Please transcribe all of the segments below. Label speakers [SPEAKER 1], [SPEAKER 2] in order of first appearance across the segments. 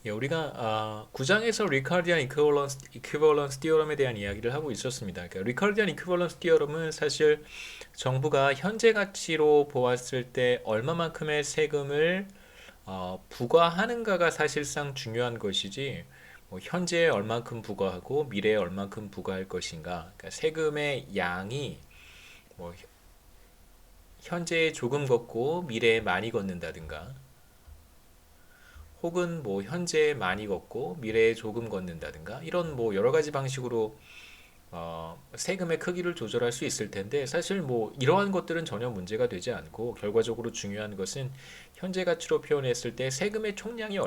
[SPEAKER 1] 예, 우리가 9장에서 리카르디안 이퀴벌런스 티어럼에 대한 이야기를 하고 있었습니다. 그러니까 리카르디안 이퀴벌런스 티어럼은 사실 정부가 현재 가치로 보았을 때 얼마만큼의 세금을 부과하는가가 사실상 중요한 것이지, 뭐 현재에 얼만큼 부과하고 미래에 얼만큼 부과할 것인가, 그러니까 세금의 양이 뭐 현재에 조금 걷고 미래에 많이 걷는다든가, 혹은 뭐 현재에 많이 걷고 미래에 조금 걷는다든가, 이런 뭐 여러 가지 방식으로 세금의 크기를 조절할 수 있을 텐데, 사실 뭐 이러한 것들은 전혀 문제가 되지 않고, 결과적으로 중요한 것은 현재 가치로 표현했을 때 세금의 총량이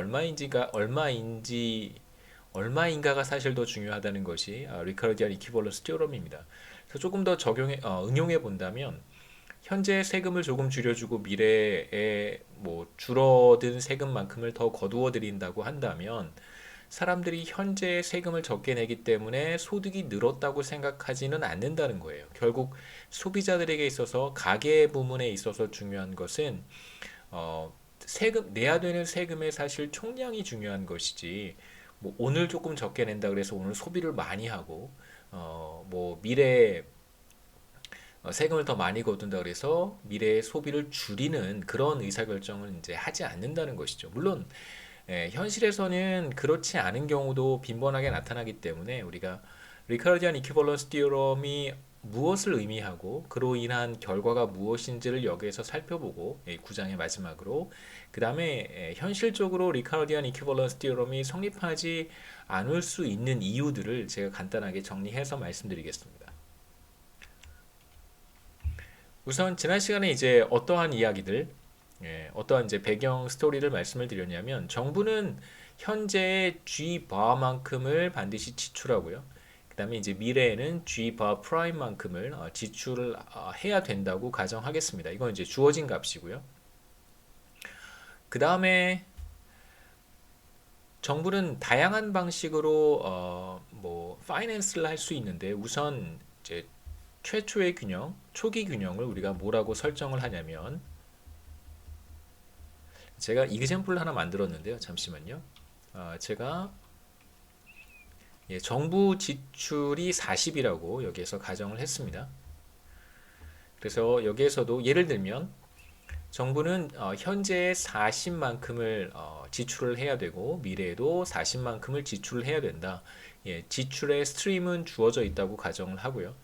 [SPEAKER 1] 얼마인가가 사실 더 중요하다는 것이 리카르디안 이퀴벌런스 티오럼입니다. 그래서 조금 더 응용해 본다면, 현재 세금을 조금 줄여주고 미래에 뭐 줄어든 세금만큼을 더 거두어 드린다고 한다면, 사람들이 현재 세금을 적게 내기 때문에 소득이 늘었다고 생각하지는 않는다는 거예요. 결국 소비자들에게 있어서, 가계 부문에 있어서 중요한 것은 세금 내야 되는 세금의 사실 총량이 중요한 것이지, 뭐 오늘 조금 적게 낸다 그래서 오늘 소비를 많이 하고, 뭐 미래에 세금을 더 많이 거둔다 그래서 미래의 소비를 줄이는 그런 의사결정을 이제 하지 않는다는 것이죠. 물론 현실에서는 그렇지 않은 경우도 빈번하게 나타나기 때문에, 우리가 리카르디안 이퀴벌런스 티오럼이 무엇을 의미하고 그로 인한 결과가 무엇인지를 여기에서 살펴보고, 9장의 마지막으로 그 다음에 현실적으로 리카르디안 이퀴벌런스 티오럼이 성립하지 않을 수 있는 이유들을 제가 간단하게 정리해서 말씀드리겠습니다. 우선 지난 시간에 이제 어떠한 이제 배경 스토리를 말씀을 드렸냐면, 정부는 현재의 G 바만큼을 반드시 지출하고요. 그다음에 이제 미래에는 G 바 프라임만큼을 지출을 해야 된다고 가정하겠습니다. 이건 이제 주어진 값이고요. 그다음에 정부는 다양한 방식으로 뭐 파이낸스를 할 수 있는데, 우선 이제 최초의 균형, 초기 균형을 우리가 뭐라고 설정을 하냐면, 제가 이그샘플을 하나 만들었는데요. 잠시만요. 제가 정부 지출이 40이라고 여기에서 가정을 했습니다. 그래서 여기에서도 예를 들면 정부는 현재 40만큼을 지출을 해야 되고 미래에도 40만큼을 지출을 해야 된다. 지출의 스트림은 주어져 있다고 가정을 하고요.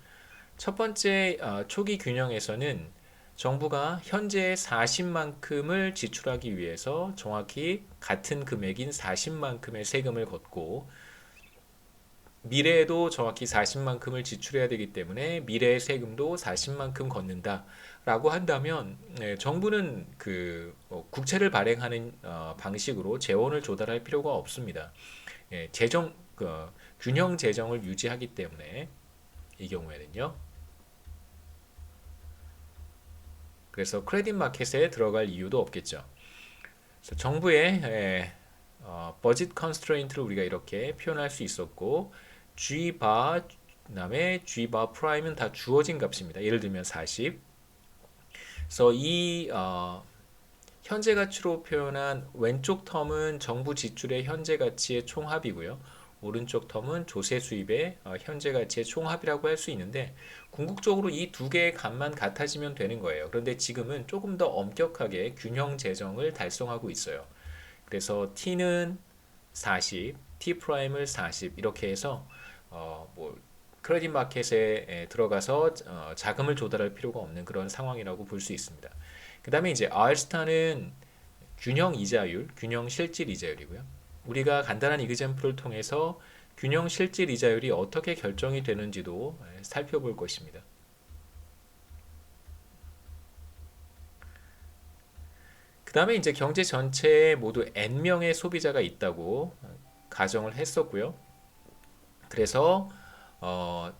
[SPEAKER 1] 첫 번째 초기 균형에서는 정부가 현재 40만큼을 지출하기 위해서 정확히 같은 금액인 40만큼의 세금을 걷고, 미래에도 정확히 40만큼을 지출해야 되기 때문에 미래의 세금도 40만큼 걷는다 라고 한다면, 정부는 국채를 발행하는 방식으로 재원을 조달할 필요가 없습니다. 균형 재정을 유지하기 때문에, 이 경우에는요. 그래서 크레딧 마켓에 들어갈 이유도 없겠죠. 그래서 정부의 버짓 컨스트레인트를 우리가 이렇게 표현할 수 있었고, G 바 그다음에 G 바 프라임은 다 주어진 값입니다. 예를 들면 40. 그래서 이 현재 가치로 표현한 왼쪽 텀은 정부 지출의 현재 가치의 총합이고요. 오른쪽 텀은 조세 수입의 현재 가치의 총합이라고 할 수 있는데, 궁극적으로 이 두 개의 값만 같아지면 되는 거예요. 그런데 지금은 조금 더 엄격하게 균형 재정을 달성하고 있어요. 그래서 T는 40, T 프라임을 40 이렇게 해서 뭐 크레딧 마켓에 들어가서 자금을 조달할 필요가 없는 그런 상황이라고 볼 수 있습니다. 그 다음에 이제 R스타는 균형 이자율, 균형 실질 이자율이고요. 우리가 간단한 이그젬플을 통해서 균형 실질 이자율이 어떻게 결정이 되는지도 살펴볼 것입니다. 그 다음에 이제 경제 전체에 모두 N명의 소비자가 있다고 가정을 했었고요. 그래서 어,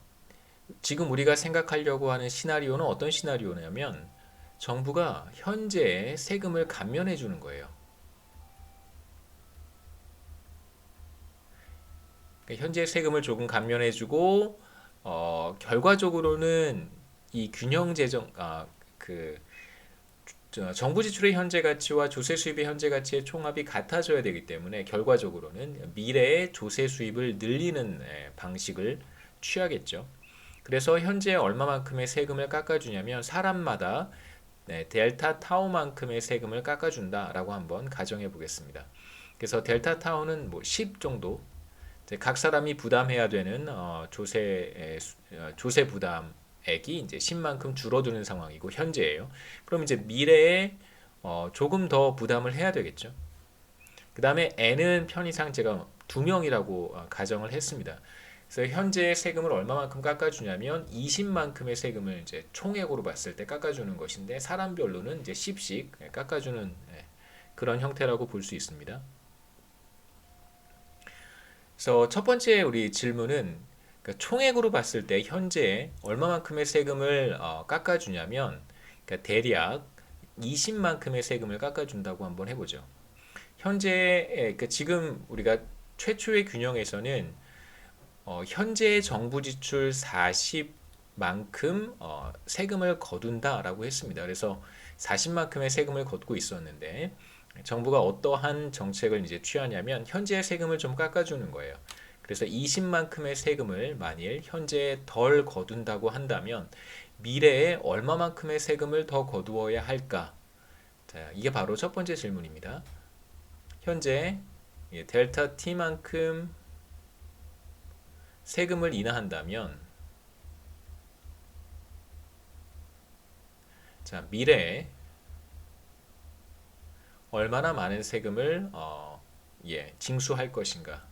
[SPEAKER 1] 지금 우리가 생각하려고 하는 시나리오는 어떤 시나리오냐면, 정부가 현재 세금을 감면해 주는 거예요. 그러니까 현재 세금을 조금 감면해 주고, 결과적으로는 이 균형 재정 그 정부 지출의 현재 가치와 조세 수입의 현재 가치의 총합이 같아져야 되기 때문에 결과적으로는 미래의 조세 수입을 늘리는 방식을 취하겠죠. 그래서 현재 얼마만큼의 세금을 깎아주냐면 사람마다 델타 타우만큼의 세금을 깎아준다라고 한번 가정해 보겠습니다. 그래서 델타 타우는 뭐 10 정도 각 사람이 부담해야 되는 조세 부담액이 이제 10만큼 줄어드는 상황이고 현재예요. 그럼 이제 미래에 조금 더 부담을 해야 되겠죠. 그 다음에 N은 편의상 제가 2명이라고 가정을 했습니다. 그래서 현재 세금을 얼마만큼 깎아주냐면 20만큼의 세금을 이제 총액으로 봤을 때 깎아주는 것인데 사람별로는 이제 10씩 깎아주는 그런 형태라고 볼 수 있습니다. 그래서 첫 번째 우리 질문은 그러니까 총액으로 봤을 때 현재 얼마만큼의 세금을 깎아주냐면 그러니까 대략 20만큼의 세금을 깎아준다고 한번 해보죠. 현재 그러니까 지금 우리가 최초의 균형에서는 현재 정부 지출 40만큼 세금을 거둔다라고 했습니다. 그래서 40만큼의 세금을 걷고 있었는데 정부가 어떠한 정책을 이제 취하냐면 현재 세금을 좀 깎아주는 거예요. 그래서 20만큼의 세금을 만일 현재 덜 거둔다고 한다면 미래에 얼마만큼의 세금을 더 거두어야 할까? 자, 이게 바로 첫 번째 질문입니다. 현재 델타 T만큼 세금을 인하한다면 자, 미래에 얼마나 많은 세금을 징수할 것인가?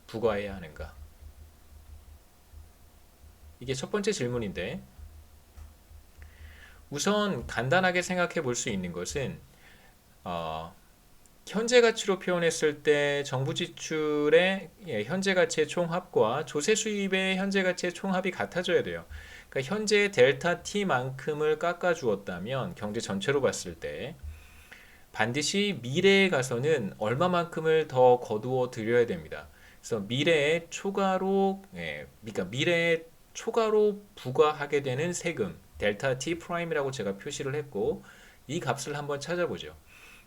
[SPEAKER 1] 부과해야 하는가? 이게 첫 번째 질문인데 우선 간단하게 생각해 볼 수 있는 것은 현재 가치로 표현했을 때 정부 지출의 현재 가치의 총합과 조세 수입의 현재 가치의 총합이 같아져야 돼요. 그러니까 현재 델타 T만큼을 깎아 주었다면 경제 전체로 봤을 때 반드시 미래에 가서는 얼마만큼을 더 거두어 드려야 됩니다. 그래서 미래에 초과로 부과하게 되는 세금 델타 T 프라임이라고 제가 표시를 했고 이 값을 한번 찾아보죠.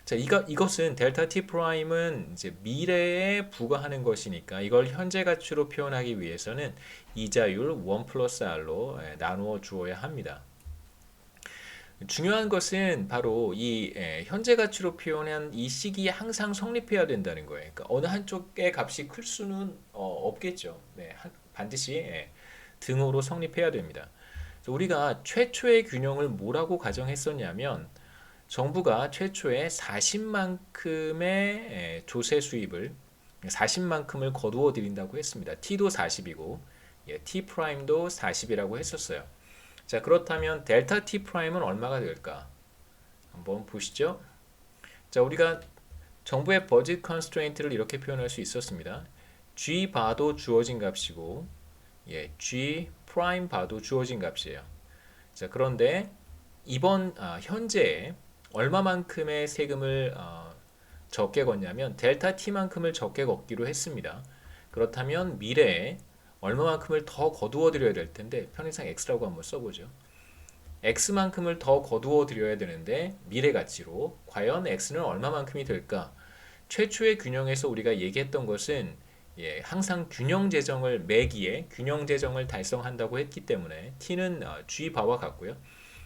[SPEAKER 1] 자, 이것은 델타 T 프라임은 이제 미래에 부과하는 것이니까 이걸 현재 가치로 표현하기 위해서는 이자율 1 플러스 R로 나누어 주어야 합니다. 중요한 것은 바로 이 현재 가치로 표현한 이 식이 항상 성립해야 된다는 거예요. 그러니까 어느 한쪽의 값이 클 수는 없겠죠. 네, 반드시 등호로 성립해야 됩니다. 우리가 최초의 균형을 뭐라고 가정했었냐면 정부가 최초에 40만큼의 조세 수입을 40만큼을 거두어 드린다고 했습니다. T도 40이고 T 프라임도 40이라고 했었어요. 자, 그렇다면 델타 T 프라임은 얼마가 될까? 한번 보시죠. 자, 우리가 정부의 버짓 컨스트레인트를 이렇게 표현할 수 있었습니다. G 바도 주어진 값이고 G 프라임 바도 주어진 값이에요. 자, 그런데 이번 현재에 얼마만큼의 세금을 적게 걷냐면 델타 T만큼을 적게 걷기로 했습니다. 그렇다면 미래에 얼마만큼을 더 거두어 드려야 될 텐데 편의상 X라고 한번 써보죠. X만큼을 더 거두어 드려야 되는데 미래 가치로 과연 X는 얼마만큼이 될까? 최초의 균형에서 우리가 얘기했던 것은 항상 균형 재정을 매기에 균형 재정을 달성한다고 했기 때문에 T는 G 바와 같고요.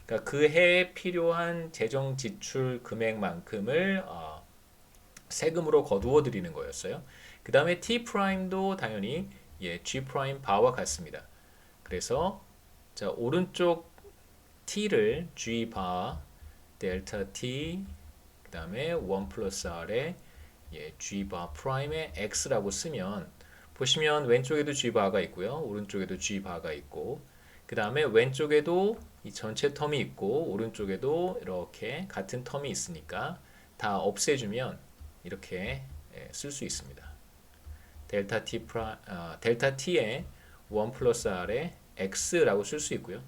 [SPEAKER 1] 그러니까 그 해에 필요한 재정 지출 금액만큼을 세금으로 거두어 드리는 거였어요. 그 다음에 T 프라임도 당연히 G 프라임 바와 같습니다. 그래서 자, 오른쪽 T를 G 바 델타 T 그 다음에 1 플러스 R에 G 바 프라임의 X라고 쓰면 보시면 왼쪽에도 G 바가 있고요. 오른쪽에도 G 바가 있고 그 다음에 왼쪽에도 이 전체 텀이 있고 오른쪽에도 이렇게 같은 텀이 있으니까 다 없애주면 이렇게 쓸 수 있습니다. 델타 T에 1 플러스 R에 X라고 쓸 수 있고요.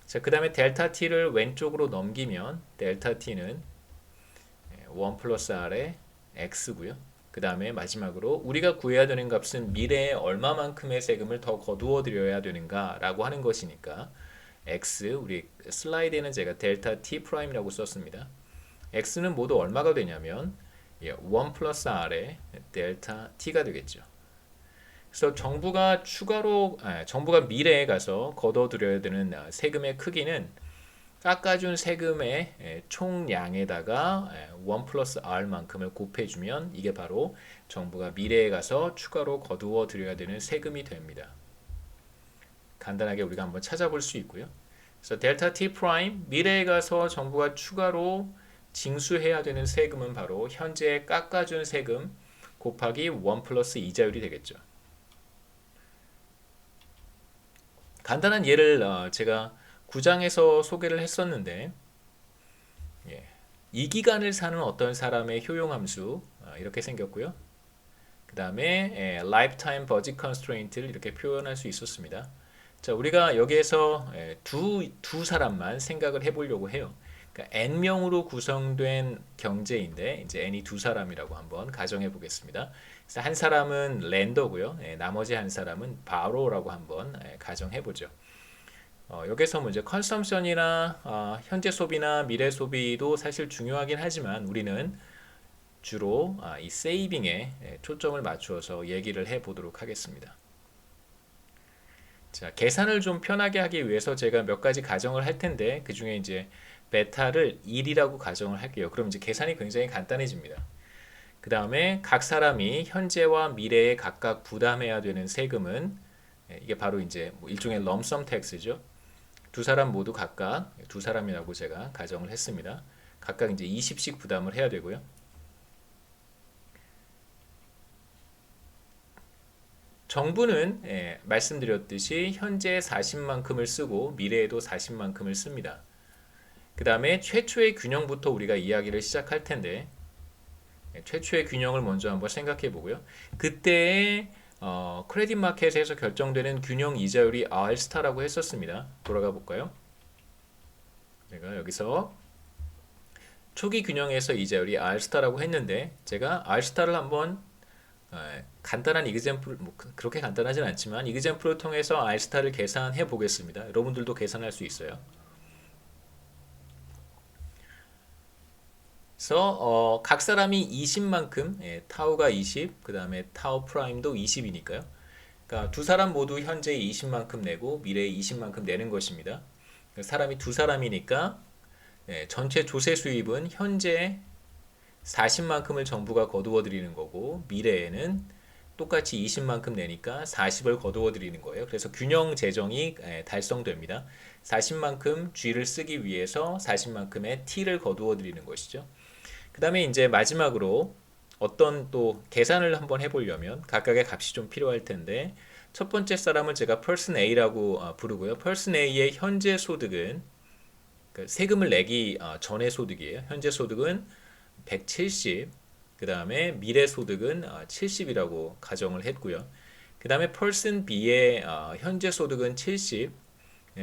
[SPEAKER 1] 자, 그 다음에 델타 T를 왼쪽으로 넘기면 델타 T는 1 플러스 R에 X고요. 그 그 다음에 마지막으로 우리가 구해야 되는 값은 미래에 얼마만큼의 세금을 더 거두어 들여야 되는가 라고 하는 것이니까 x, 우리 슬라이드에는 제가 델타 t 프라임이라고 썼습니다. x는 모두 얼마가 되냐면 1 플러스 r의 델타 t가 되겠죠. 그래서 정부가 미래에 가서 거둬들여야 되는 세금의 크기는 깎아준 세금의 총량에다가 1 플러스 r만큼을 곱해주면 이게 바로 정부가 미래에 가서 추가로 거두어 들여야 되는 세금이 됩니다. 간단하게 우리가 한번 찾아볼 수 있고요. 그래서 델타 t 프라임 미래에 가서 정부가 추가로 징수해야 되는 세금은 바로 현재 깎아준 세금 곱하기 1 플러스 이자율이 되겠죠. 간단한 예를 제가 9장에서 소개를 했었는데 이 기간을 사는 어떤 사람의 효용함수 이렇게 생겼고요. 그 다음에 lifetime budget constraint를 이렇게 표현할 수 있었습니다. 자, 우리가 여기에서 두 사람만 생각을 해보려고 해요. 그러니까 n명으로 구성된 경제인데 이제 n이 두 사람이라고 한번 가정해 보겠습니다. 그래서 한 사람은 렌더고요. 나머지 한 사람은 바로라고 한번 가정해 보죠. 여기서 뭐 이제 컨섬션이나 현재 소비나 미래 소비도 사실 중요하긴 하지만 우리는 주로 이 세이빙에 초점을 맞추어서 얘기를 해 보도록 하겠습니다. 자, 계산을 좀 편하게 하기 위해서 제가 몇 가지 가정을 할 텐데 그 중에 이제 베타를 1이라고 가정을 할게요. 그럼 이제 계산이 굉장히 간단해집니다. 그 다음에 각 사람이 현재와 미래에 각각 부담해야 되는 세금은 이게 바로 이제 뭐 일종의 럼섬 텍스죠. 두 사람 모두 각각 두 사람이라고 제가 가정을 했습니다. 각각 이제 20씩 부담을 해야 되고요. 정부는 말씀드렸듯이 현재 40만큼을 쓰고 미래에도 40만큼을 씁니다. 그 다음에 최초의 균형부터 우리가 이야기를 시작할 텐데 최초의 균형을 먼저 한번 생각해 보고요. 그때의 크레딧 마켓에서 결정되는 균형 이자율이 R스타라고 했었습니다. 돌아가 볼까요? 제가 여기서 초기 균형에서 이자율이 R스타라고 했는데 제가 R스타를 한번 간단한 이그젬플, 뭐 그렇게 간단하진 않지만 이그젬플을 통해서 R스타를 계산해 보겠습니다. 여러분들도 계산할 수 있어요. 그래서 각 사람이 20만큼 타우가 20, 그 다음에 타우 프라임도 20이니까요. 그러니까 두 사람 모두 현재 20만큼 내고 미래에 20만큼 내는 것입니다. 사람이 두 사람이니까 전체 조세 수입은 현재 40만큼을 정부가 거두어 드리는 거고 미래에는 똑같이 20만큼 내니까 40을 거두어 드리는 거예요. 그래서 균형 재정이 달성됩니다. 40만큼 G를 쓰기 위해서 40만큼의 T를 거두어 드리는 것이죠. 그 다음에 이제 마지막으로 어떤 또 계산을 한번 해보려면 각각의 값이 좀 필요할 텐데 첫 번째 사람을 제가 person A라고 부르고요. person A의 현재 소득은 세금을 내기 전의 소득이에요. 현재 소득은 170, 그 다음에 미래 소득은 70이라고 가정을 했고요. 그 다음에 person B의 현재 소득은 70,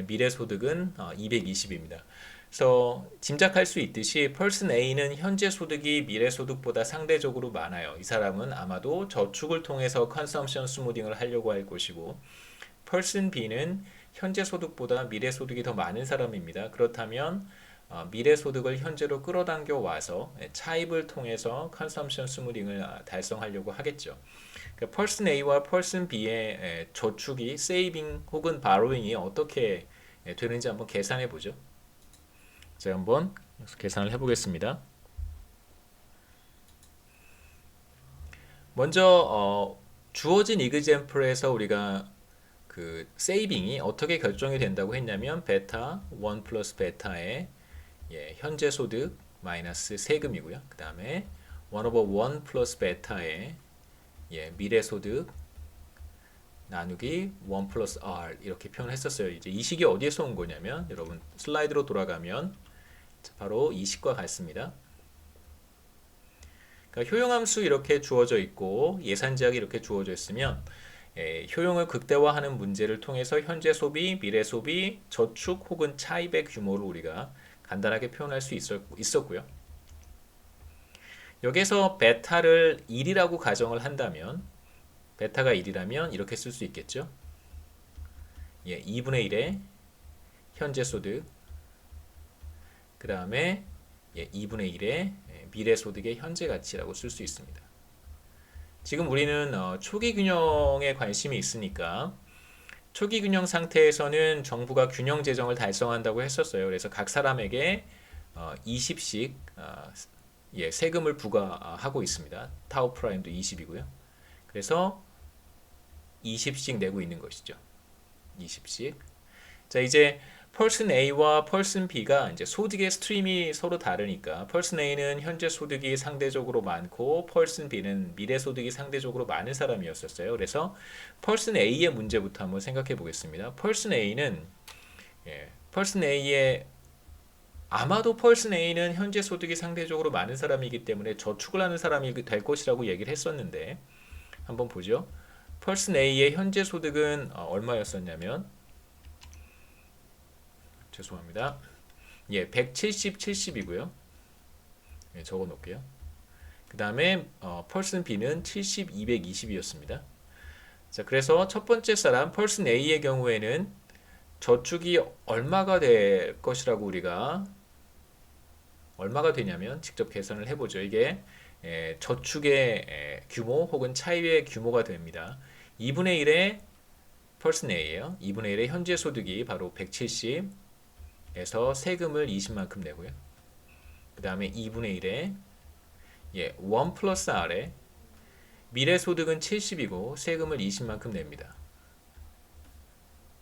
[SPEAKER 1] 미래 소득은 220입니다. 그래서 짐작할 수 있듯이 person A는 현재 소득이 미래 소득보다 상대적으로 많아요. 이 사람은 아마도 저축을 통해서 컨섬션 스무딩을 하려고 할 것이고 person B는 현재 소득보다 미래 소득이 더 많은 사람입니다. 그렇다면 미래 소득을 현재로 끌어당겨 와서 차입을 통해서 컨섬션 스무딩을 달성하려고 하겠죠. 그러니까 person A와 person B의 저축이 세이빙 혹은 바로잉이 어떻게 되는지 한번 계산해 보죠. 제가 한번 계산을 해보겠습니다. 먼저 주어진 이그젬플에서 우리가 그 세이빙이 어떻게 결정이 된다고 했냐면 베타 1 플러스 베타의 현재 소득 마이너스 세금이고요. 그 다음에 1 오버 1 플러스 베타의 미래 소득 나누기 1 플러스 R 이렇게 표현했었어요. 이제 이 식이 어디에서 온 거냐면 여러분 슬라이드로 돌아가면 바로 이 식과 같습니다. 그러니까 효용함수 이렇게 주어져 있고 예산제약이 이렇게 주어져 있으면 효용을 극대화하는 문제를 통해서 현재 소비, 미래 소비, 저축 혹은 차입의 규모를 우리가 간단하게 표현할 수 있었고요. 여기서 베타를 1이라고 가정을 한다면 베타가 1이라면 이렇게 쓸 수 있겠죠. 예, 2분의 1의 현재 소득 그 다음에 예, 2분의 1의 미래 소득의 현재 가치라고 쓸 수 있습니다. 지금 우리는 초기 균형에 관심이 있으니까 초기 균형 상태에서는 정부가 균형 재정을 달성한다고 했었어요. 그래서 각 사람에게 20씩 예, 세금을 부과하고 있습니다. 타우 프라임도 20이고요. 그래서 20씩 내고 있는 것이죠. 20씩. 자, 이제 펄슨 A와 펄슨 B가 이제 소득의 스트림이 서로 다르니까 펄슨 A는 현재 소득이 상대적으로 많고 펄슨 B는 미래 소득이 상대적으로 많은 사람이었었어요. 그래서 펄슨 A의 문제부터 한번 생각해 보겠습니다. 펄슨 A는 예, 펄슨 A의 아마도 펄슨 A는 현재 소득이 상대적으로 많은 사람이기 때문에 저축을 하는 사람이 될 것이라고 얘기를 했었는데 한번 보죠. 펄슨 A의 현재 소득은 얼마였었냐면 죄송합니다. 예, 170, 70이고요. 예, 적어 놓을게요. 그 다음에 펄슨 B는 70, 220이었습니다. 자, 그래서 첫 번째 사람 펄슨 A의 경우에는 저축이 얼마가 될 것이라고 우리가 얼마가 되냐면 직접 계산을 해보죠. 이게 저축의 규모 혹은 차입의 규모가 됩니다. 2분의 1의 펄슨 A예요. 2분의 1의 현재 소득이 바로 170에서 세금을 20만큼 내고요. 그 다음에 2분의 1의 1 플러스 R에 미래 소득은 70이고 세금을 20만큼 냅니다.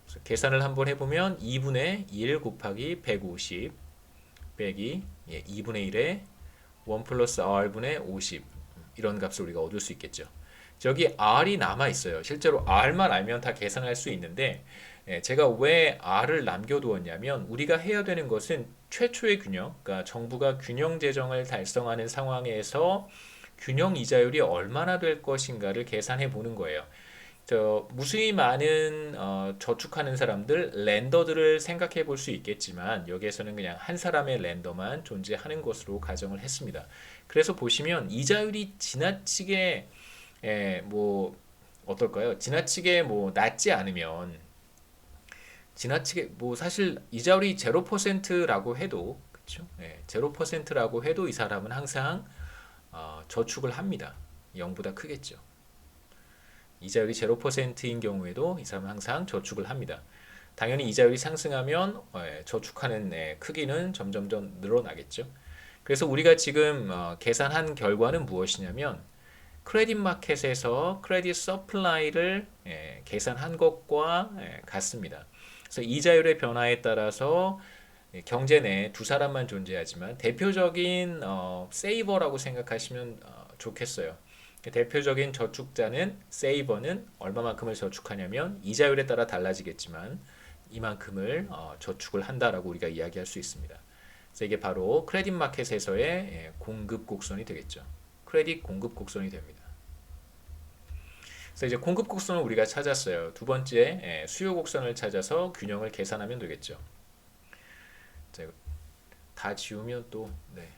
[SPEAKER 1] 그래서 계산을 한번 해보면 2분의 1 곱하기 150 빼기 2분의 1에 1 플러스 R분의 50 이런 값을 우리가 얻을 수 있겠죠. 저기 R이 남아 있어요. 실제로 R만 알면 다 계산할 수 있는데 제가 왜 R을 남겨두었냐면 우리가 해야 되는 것은 최초의 균형, 그러니까 정부가 균형 재정을 달성하는 상황에서 균형 이자율이 얼마나 될 것인가를 계산해 보는 거예요. 무수히 많은 저축하는 사람들, 랜더들을 생각해 볼 수 있겠지만 여기에서는 그냥 한 사람의 랜더만 존재하는 것으로 가정을 했습니다. 그래서 보시면 이자율이 지나치게 뭐 어떨까요? 지나치게 뭐 낮지 않으면 지나치게 뭐 사실 이자율이 0%라고 해도 그렇죠? 0%라고 해도 이 사람은 항상 저축을 합니다. 0보다 크겠죠. 이자율이 0%인 경우에도 이 사람은 항상 저축을 합니다. 당연히 이자율이 상승하면 저축하는 크기는 점점점 늘어나겠죠. 그래서 우리가 지금 계산한 결과는 무엇이냐면 크레딧 마켓에서 크레딧 서플라이를 계산한 것과 같습니다. 그래서 이자율의 변화에 따라서 경제 내에 두 사람만 존재하지만 대표적인 세이버라고 생각하시면 좋겠어요. 대표적인 저축자는 세이버는 얼마만큼을 저축하냐면 이자율에 따라 달라지겠지만 이만큼을 저축을 한다라고 우리가 이야기할 수 있습니다. 그래서 이게 바로 크레딧 마켓에서의 공급 곡선이 되겠죠. 크레딧 공급 곡선이 됩니다. 그래서 이제 공급 곡선을 우리가 찾았어요. 두 번째 수요 곡선을 찾아서 균형을 계산하면 되겠죠. 자, 다 지우면 또 네.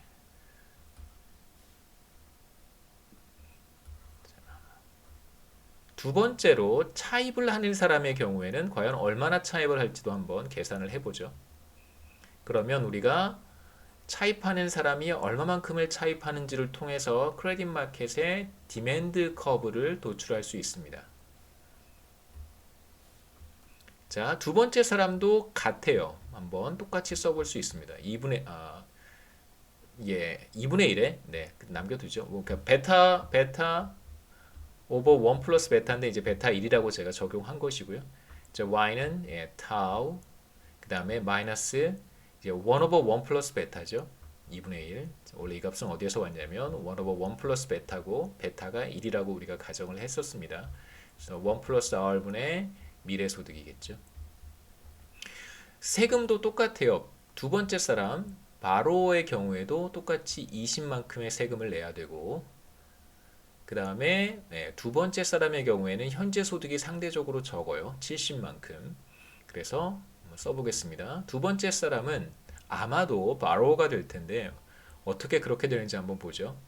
[SPEAKER 1] 두 번째로 차입을 하는 사람의 경우에는 과연 얼마나 차입을 할지도 한번 계산을 해보죠. 그러면 우리가 차입하는 사람이 얼마만큼을 차입하는지를 통해서 크레딧 마켓의 디맨드 커브를 도출할 수 있습니다. 자, 두 번째 사람도 같아요. 한번 똑같이 써볼 수 있습니다. 2분의 1에 네, 남겨두죠. 그러니까 베타 오버 1 플러스 베타인데 이제 베타 1이라고 제가 적용한 것이고요. 이제 y는 타우 그 다음에 마이너스 이제 1 오버 1 플러스 베타죠. 2분의 1. 원래 이 값은 어디에서 왔냐면 1 오버 1 플러스 베타고 베타가 1이라고 우리가 가정을 했었습니다. 그래서 1 플러스 r분의 미래 소득이겠죠. 세금도 똑같아요. 두 번째 사람 바로의 경우에도 똑같이 20만큼의 세금을 내야 되고 그 다음에 두 번째 사람의 경우에는 현재 소득이 상대적으로 적어요. 70만큼. 그래서 써보겠습니다. 두 번째 사람은 아마도 borrow가 될 텐데 어떻게 그렇게 되는지 한번 보죠.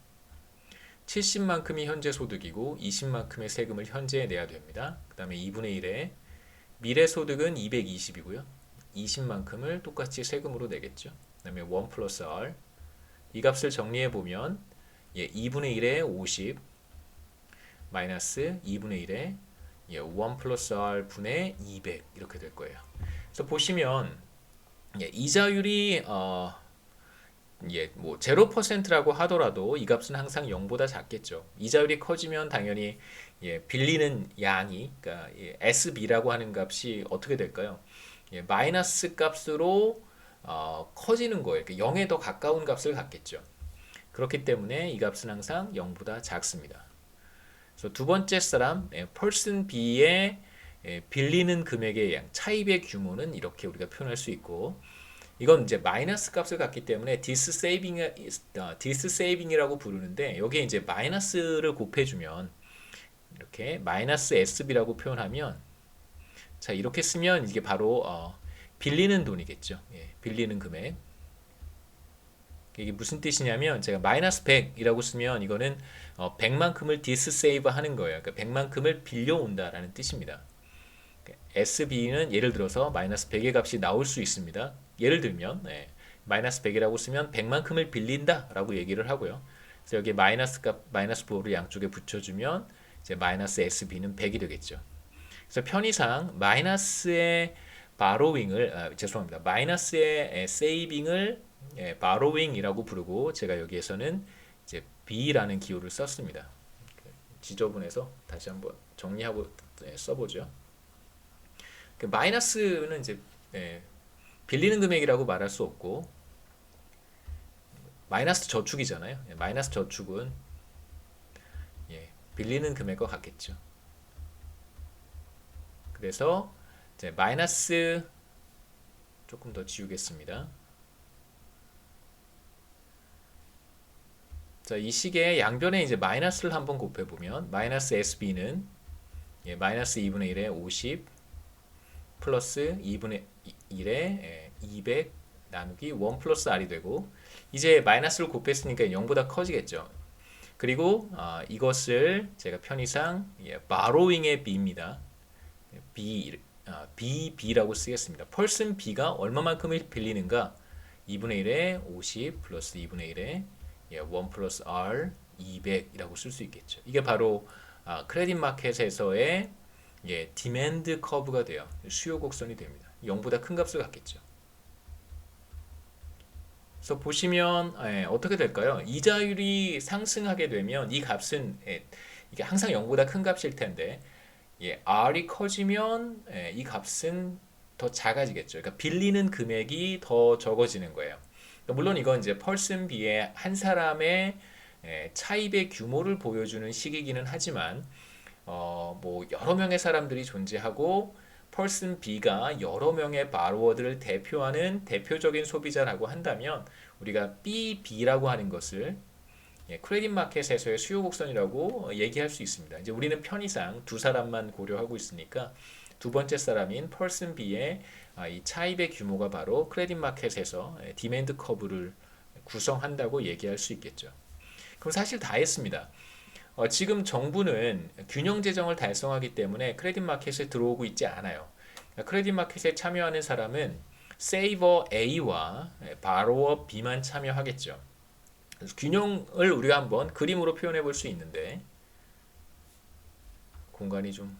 [SPEAKER 1] 70만큼이 현재 소득이고 20만큼의 세금을 현재 내야 됩니다. 그 다음에 2분의 1에 미래 소득은 220이고요. 20만큼을 똑같이 세금으로 내겠죠. 그 다음에 1 플러스 R 이 값을 정리해 보면 2분의 1에 50 마이너스 2분의 1에 1 플러스 R 분의 200 이렇게 될 거예요. 그래서 보시면 이자율이 뭐 0%라고 하더라도 이 값은 항상 0보다 작겠죠. 이자율이 커지면 당연히 빌리는 양이 그러니까 SB라고 하는 값이 어떻게 될까요? 마이너스 값으로 커지는 거예요. 그러니까 0에 더 가까운 값을 갖겠죠. 그렇기 때문에 이 값은 항상 0보다 작습니다. 그래서 두 번째 사람 person B의 빌리는 금액의 양 차입의 규모는 이렇게 우리가 표현할 수 있고 이건 이제 마이너스 값을 갖기 때문에 this saving이라고 부르는데 여기에 이제 마이너스를 곱해주면 이렇게 마이너스 SB라고 표현하면 자 이렇게 쓰면 이게 바로 빌리는 돈이겠죠. 빌리는 금액. 이게 무슨 뜻이냐면 제가 마이너스 100이라고 쓰면 이거는 100만큼을 디스세이브 하는 거예요. 그러니까 100만큼을 빌려온다라는 뜻입니다. SB는 예를 들어서 마이너스 100의 값이 나올 수 있습니다. 예를 들면 마이너스 100이라고 쓰면 100만큼을 빌린다 라고 얘기를 하고요. 그래서 여기 마이너스 값, 마이너스 부호를 양쪽에 붙여주면 이제 마이너스 SB는 100이 되겠죠. 그래서 편의상 마이너스의 borrowing을 죄송합니다. 마이너스의 saving을 borrowing이라고 부르고 제가 여기에서는 이제 B라는 기호를 썼습니다. 지저분해서 다시 한번 정리하고 써보죠. 그 마이너스는 이제 빌리는 금액이라고 말할 수 없고 마이너스 저축이잖아요. 마이너스 저축은 빌리는 금액과 같겠죠. 그래서 이제 마이너스 조금 더 지우겠습니다. 자, 이 식의 양변에 이제 마이너스를 한번 곱해 보면 마이너스 SB는 마이너스 2분의 1에 50 플러스 2분의 1에 200 나누기 1 플러스 R이 되고 이제 마이너스를 곱했으니까 0보다 커지겠죠. 그리고 이것을 제가 편의상 borrowing의 B입니다. B라고 쓰겠습니다. person B가 얼마만큼을 빌리는가? 2분의 1에 50 플러스 2분의 1에 1 플러스 R 200이라고 쓸 수 있겠죠. 이게 바로 크레딧 마켓에서의 디맨드 커브가 돼요. 수요 곡선이 됩니다. 0보다 큰 값을 갖겠죠. 그래서 보시면 어떻게 될까요? 이자율이 상승하게 되면 이 값은 이게 항상 0보다 큰 값일 텐데 R이 커지면 이 값은 더 작아지겠죠. 그러니까 빌리는 금액이 더 적어지는 거예요. 물론 이건 이제 person B의 한 사람의 차입의 규모를 보여주는 식이기는 하지만 뭐 여러 명의 사람들이 존재하고 person B가 여러 명의 바로워들을 대표하는 대표적인 소비자라고 한다면 우리가 BB라고 하는 것을 크레딧 마켓에서의 수요 곡선이라고 얘기할 수 있습니다. 이제 우리는 편의상 두 사람만 고려하고 있으니까 두 번째 사람인 person B의 이 차입의 규모가 바로 크레딧 마켓에서 디맨드 커브를 구성한다고 얘기할 수 있겠죠. 그럼 사실 다 했습니다. 지금 정부는 균형 재정을 달성하기 때문에 크레딧 마켓에 들어오고 있지 않아요. 크레딧 마켓에 참여하는 사람은 세이버 A와 바로워 B만 참여하겠죠. 그래서 균형을 우리가 한번 그림으로 표현해 볼 수 있는데 공간이 좀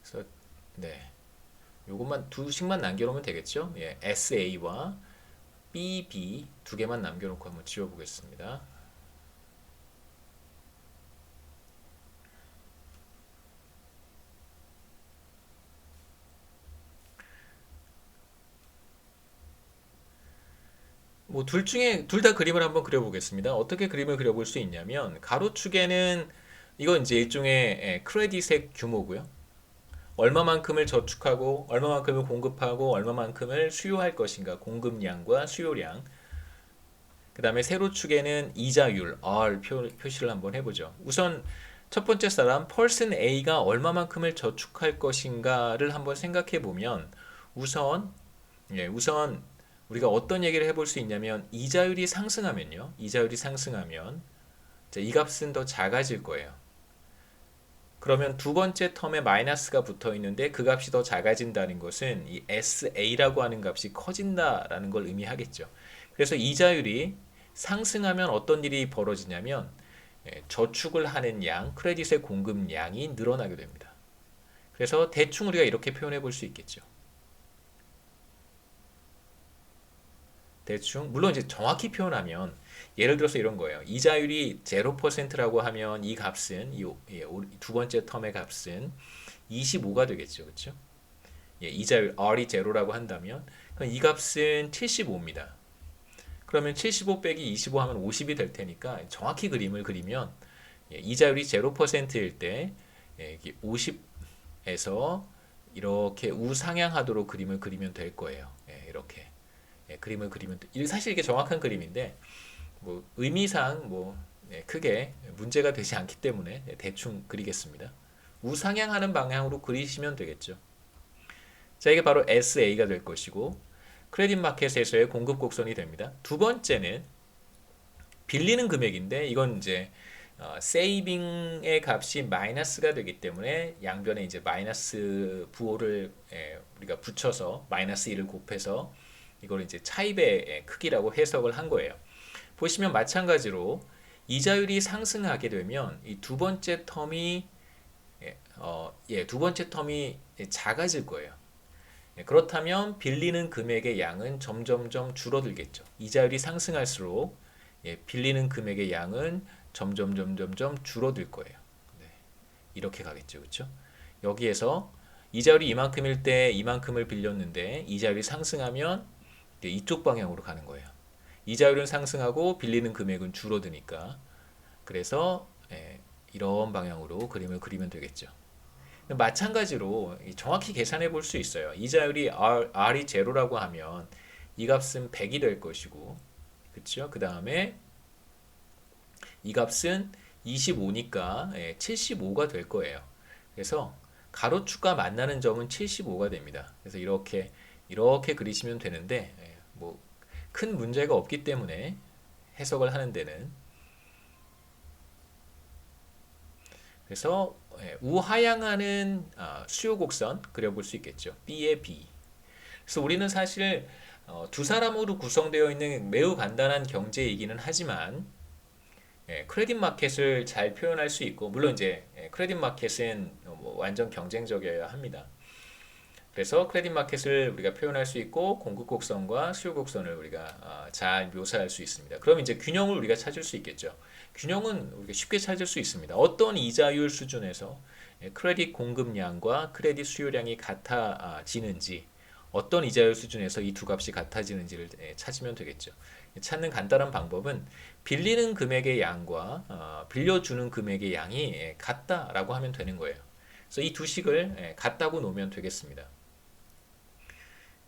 [SPEAKER 1] 그래서 요것만 두 식만 남겨놓으면 되겠죠. SA와 BB 두 개만 남겨놓고 한번 지워보겠습니다. 뭐 둘 중에 둘 다 그림을 한번 그려보겠습니다. 어떻게 그림을 그려볼 수 있냐면 가로축에는 이건 이제 일종의 크레딧의 규모고요. 얼마만큼을 저축하고 얼마만큼을 공급하고 얼마만큼을 수요할 것인가 공급량과 수요량. 그 다음에 세로축에는 이자율 R 표시를 한번 해보죠. 우선 첫 번째 사람 person A가 얼마만큼을 저축할 것인가를 한번 생각해 보면 우선 우리가 어떤 얘기를 해볼 수 있냐면 이자율이 상승하면요. 이자율이 상승하면 자, 이 값은 더 작아질 거예요. 그러면 두 번째 텀에 마이너스가 붙어 있는데 그 값이 더 작아진다는 것은 이 SA라고 하는 값이 커진다라는 걸 의미하겠죠. 그래서 이자율이 상승하면 어떤 일이 벌어지냐면 저축을 하는 양, 크레딧의 공급량이 늘어나게 됩니다. 그래서 대충 우리가 이렇게 표현해 볼 수 있겠죠. 대충 물론 이제 정확히 표현하면 예를 들어서 이런 거예요. 이자율이 0%라고 하면 이 값은 두 번째 텀의 값은 25가 되겠죠. 그렇죠? 예, 이자율 R이 0라고 한다면 그럼 이 값은 75입니다. 그러면 75 빼기 25 하면 50이 될 테니까 정확히 그림을 그리면 이자율이 0%일 때 50에서 이렇게 우상향하도록 그림을 그리면 될 거예요. 이렇게 그림을 그리면 사실 이게 정확한 그림인데 뭐 의미상 뭐 크게 문제가 되지 않기 때문에 대충 그리겠습니다. 우상향하는 방향으로 그리시면 되겠죠. 자, 이게 바로 SA가 될 것이고 크레딧 마켓에서의 공급 곡선이 됩니다. 두 번째는 빌리는 금액인데 이건 이제 세이빙의 값이 마이너스가 되기 때문에 양변에 이제 마이너스 부호를 우리가 붙여서 마이너스 1을 곱해서 이걸 이제 차입의 크기라고 해석을 한 거예요. 보시면 마찬가지로 이자율이 상승하게 되면 이 두 번째 텀이 두 번째 텀이 작아질 거예요. 그렇다면 빌리는 금액의 양은 점점점 줄어들겠죠. 이자율이 상승할수록 빌리는 금액의 양은 점점점 줄어들 거예요. 네, 이렇게 가겠죠, 그렇죠? 여기에서 이자율이 이만큼일 때 이만큼을 빌렸는데 이자율이 상승하면 이쪽 방향으로 가는 거예요. 이자율은 상승하고 빌리는 금액은 줄어드니까 그래서 이런 방향으로 그림을 그리면 되겠죠. 마찬가지로 정확히 계산해 볼 수 있어요. 이자율이 R이 제로라고 하면 이 값은 100이 될 것이고 그렇죠? 그 다음에 이 값은 25니까 75가 될 거예요. 그래서 가로축과 만나는 점은 75가 됩니다. 그래서 이렇게 그리시면 되는데 뭐 큰 문제가 없기 때문에 해석을 하는 데는 그래서 우하향하는 수요 곡선 그려볼 수 있겠죠. B의 B. 그래서 우리는 사실 두 사람으로 구성되어 있는 매우 간단한 경제이기는 하지만 크레딧 마켓을 잘 표현할 수 있고 물론 이제 크레딧 마켓은 뭐 완전 경쟁적이어야 합니다. 그래서 크레딧 마켓을 우리가 표현할 수 있고 공급 곡선과 수요 곡선을 우리가 잘 묘사할 수 있습니다. 그럼 이제 균형을 우리가 찾을 수 있겠죠. 균형은 우리가 쉽게 찾을 수 있습니다. 어떤 이자율 수준에서 크레딧 공급량과 크레딧 수요량이 같아지는지 어떤 이자율 수준에서 이 두 값이 같아지는지를 찾으면 되겠죠. 찾는 간단한 방법은 빌리는 금액의 양과 빌려주는 금액의 양이 같다라고 하면 되는 거예요. 그래서 이 두 식을 같다고 놓으면 되겠습니다.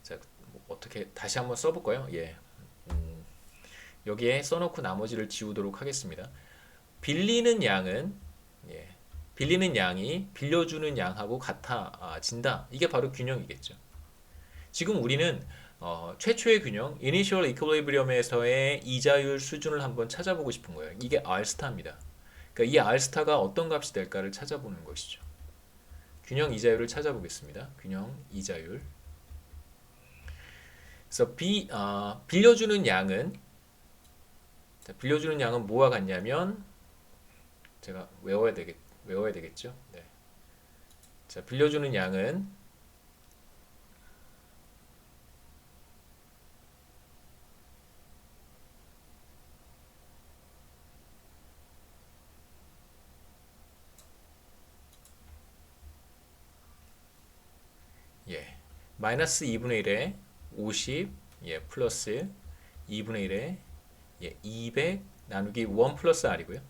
[SPEAKER 1] 자, 어떻게 다시 한번 써볼까요? 여기에 써놓고 나머지를 지우도록 하겠습니다. 빌리는 양은 빌리는 양이 빌려주는 양하고 같아진다. 이게 바로 균형이겠죠. 지금 우리는 최초의 균형, Initial Equilibrium에서의 이자율 수준을 한번 찾아보고 싶은 거예요. 이게 R스타입니다. 그러니까 이 R스타가 어떤 값이 될까를 찾아보는 것이죠. 균형 이자율을 찾아보겠습니다. 균형 이자율. 그래서 빌려주는 양은 뭐와 같냐면 제가 외워야 되겠죠. 네. 자, 빌려주는 양은 마이너스 2분의 1에 50 플러스 2분의 1에 200 나누기 1 플러스 R이고요.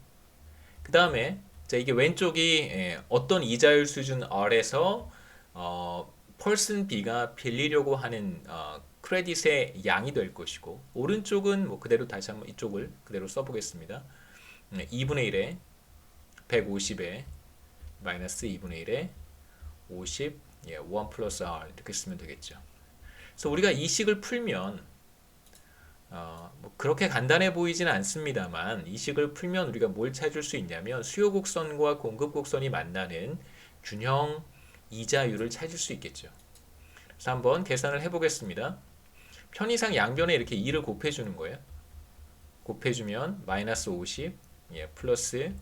[SPEAKER 1] 그 다음에 자, 이게 왼쪽이 어떤 이자율 수준 R에서 person B가 빌리려고 하는 크레딧의 양이 될 것이고 오른쪽은 뭐 그대로 다시 한번 이쪽을 그대로 써보겠습니다. 2분의 1에 150에 마이너스 2분의 1에 50 1 플러스 R 이렇게 쓰면 되겠죠. 그래서 우리가 이 식을 풀면 뭐 그렇게 간단해 보이지는 않습니다만 이 식을 풀면 우리가 뭘 찾을 수 있냐면 수요 곡선과 공급 곡선이 만나는 균형 이자율을 찾을 수 있겠죠. 그래서 한번 계산을 해보겠습니다. 편의상 양변에 이렇게 2를 곱해주는 거예요. 곱해주면 마이너스 50 플러스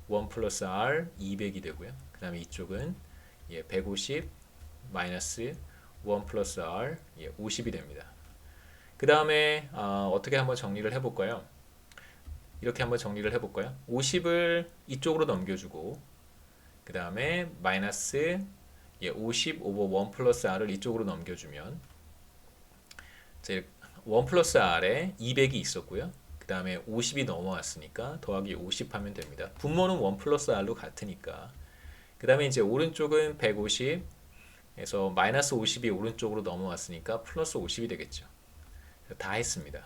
[SPEAKER 1] 1 플러스 R 200이 되고요. 그 다음에 이쪽은 150 마이너스 1 플러스 R 50이 됩니다. 그 다음에 어떻게 한번 정리를 해볼까요? 이렇게 한번 정리를 해볼까요? 50을 이쪽으로 넘겨주고 그 다음에 마이너스 50 오버 1 플러스 R을 이쪽으로 넘겨주면 1 플러스 R에 200이 있었고요. 그 다음에 50이 넘어왔으니까 더하기 50 하면 됩니다. 분모는 1 플러스 R로 같으니까. 그 다음에 이제 오른쪽은 150에서 마이너스 50이 오른쪽으로 넘어왔으니까 플러스 50이 되겠죠. 다 했습니다.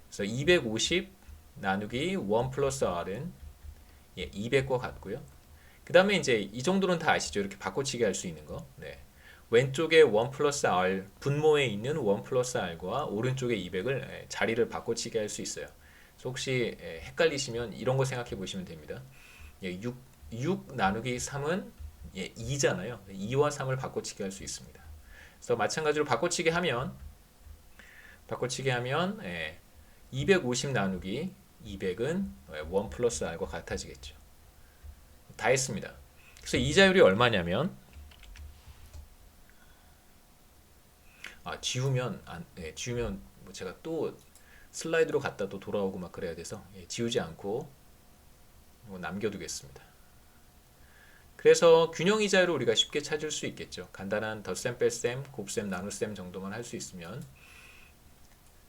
[SPEAKER 1] 그래서 250 나누기 1 플러스 R은 200과 같고요. 그 다음에 이제 이 정도는 다 아시죠? 이렇게 바꿔치기 할 수 있는 거. 네. 왼쪽에 1 플러스 R 분모에 있는 1 플러스 R과 오른쪽에 200을 자리를 바꿔치기 할 수 있어요. 그래서 혹시 헷갈리시면 이런 거 생각해 보시면 됩니다. 6 나누기 3은 2잖아요. 2와 3을 바꿔치기 할 수 있습니다. 그래서 마찬가지로 바꿔치기 하면 250 나누기 200은 1 플러스 R과 같아지겠죠. 다 했습니다. 그래서 이자율이 얼마냐면 지우면 뭐 제가 또 슬라이드로 갔다 또 돌아오고 막 그래야 돼서 지우지 않고 남겨두겠습니다. 그래서 균형 이자율을 우리가 쉽게 찾을 수 있겠죠. 간단한 덧셈, 뺄셈, 곱셈, 나눗셈 정도만 할 수 있으면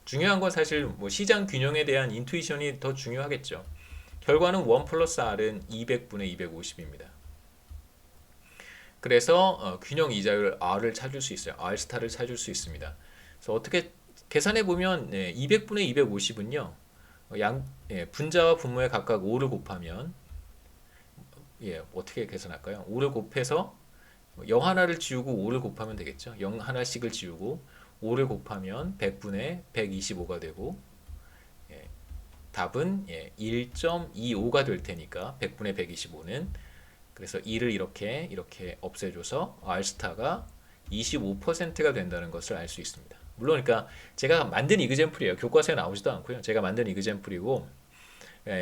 [SPEAKER 1] 중요한 건 사실 뭐 시장 균형에 대한 인투이션이 더 중요하겠죠. 결과는 1 플러스 R은 200분의 250입니다. 그래서 균형 이자율 R을 찾을 수 있어요. R 스타를 찾을 수 있습니다. 그래서 어떻게 계산해 보면 200분의 250은요. 분자와 분모에 각각 5를 곱하면 어떻게 계산할까요? 5를 곱해서 0 하나를 지우고 5를 곱하면 되겠죠. 0 하나씩을 지우고 5를 곱하면 100분의 125가 되고 답은 1.25가 될 테니까 100분의 125는 그래서 2를 이렇게 없애줘서 R스타가 25%가 된다는 것을 알 수 있습니다. 물론 그러니까 제가 만든 이그젠플이에요. 교과서에 나오지도 않고요. 제가 만든 이그젠플이고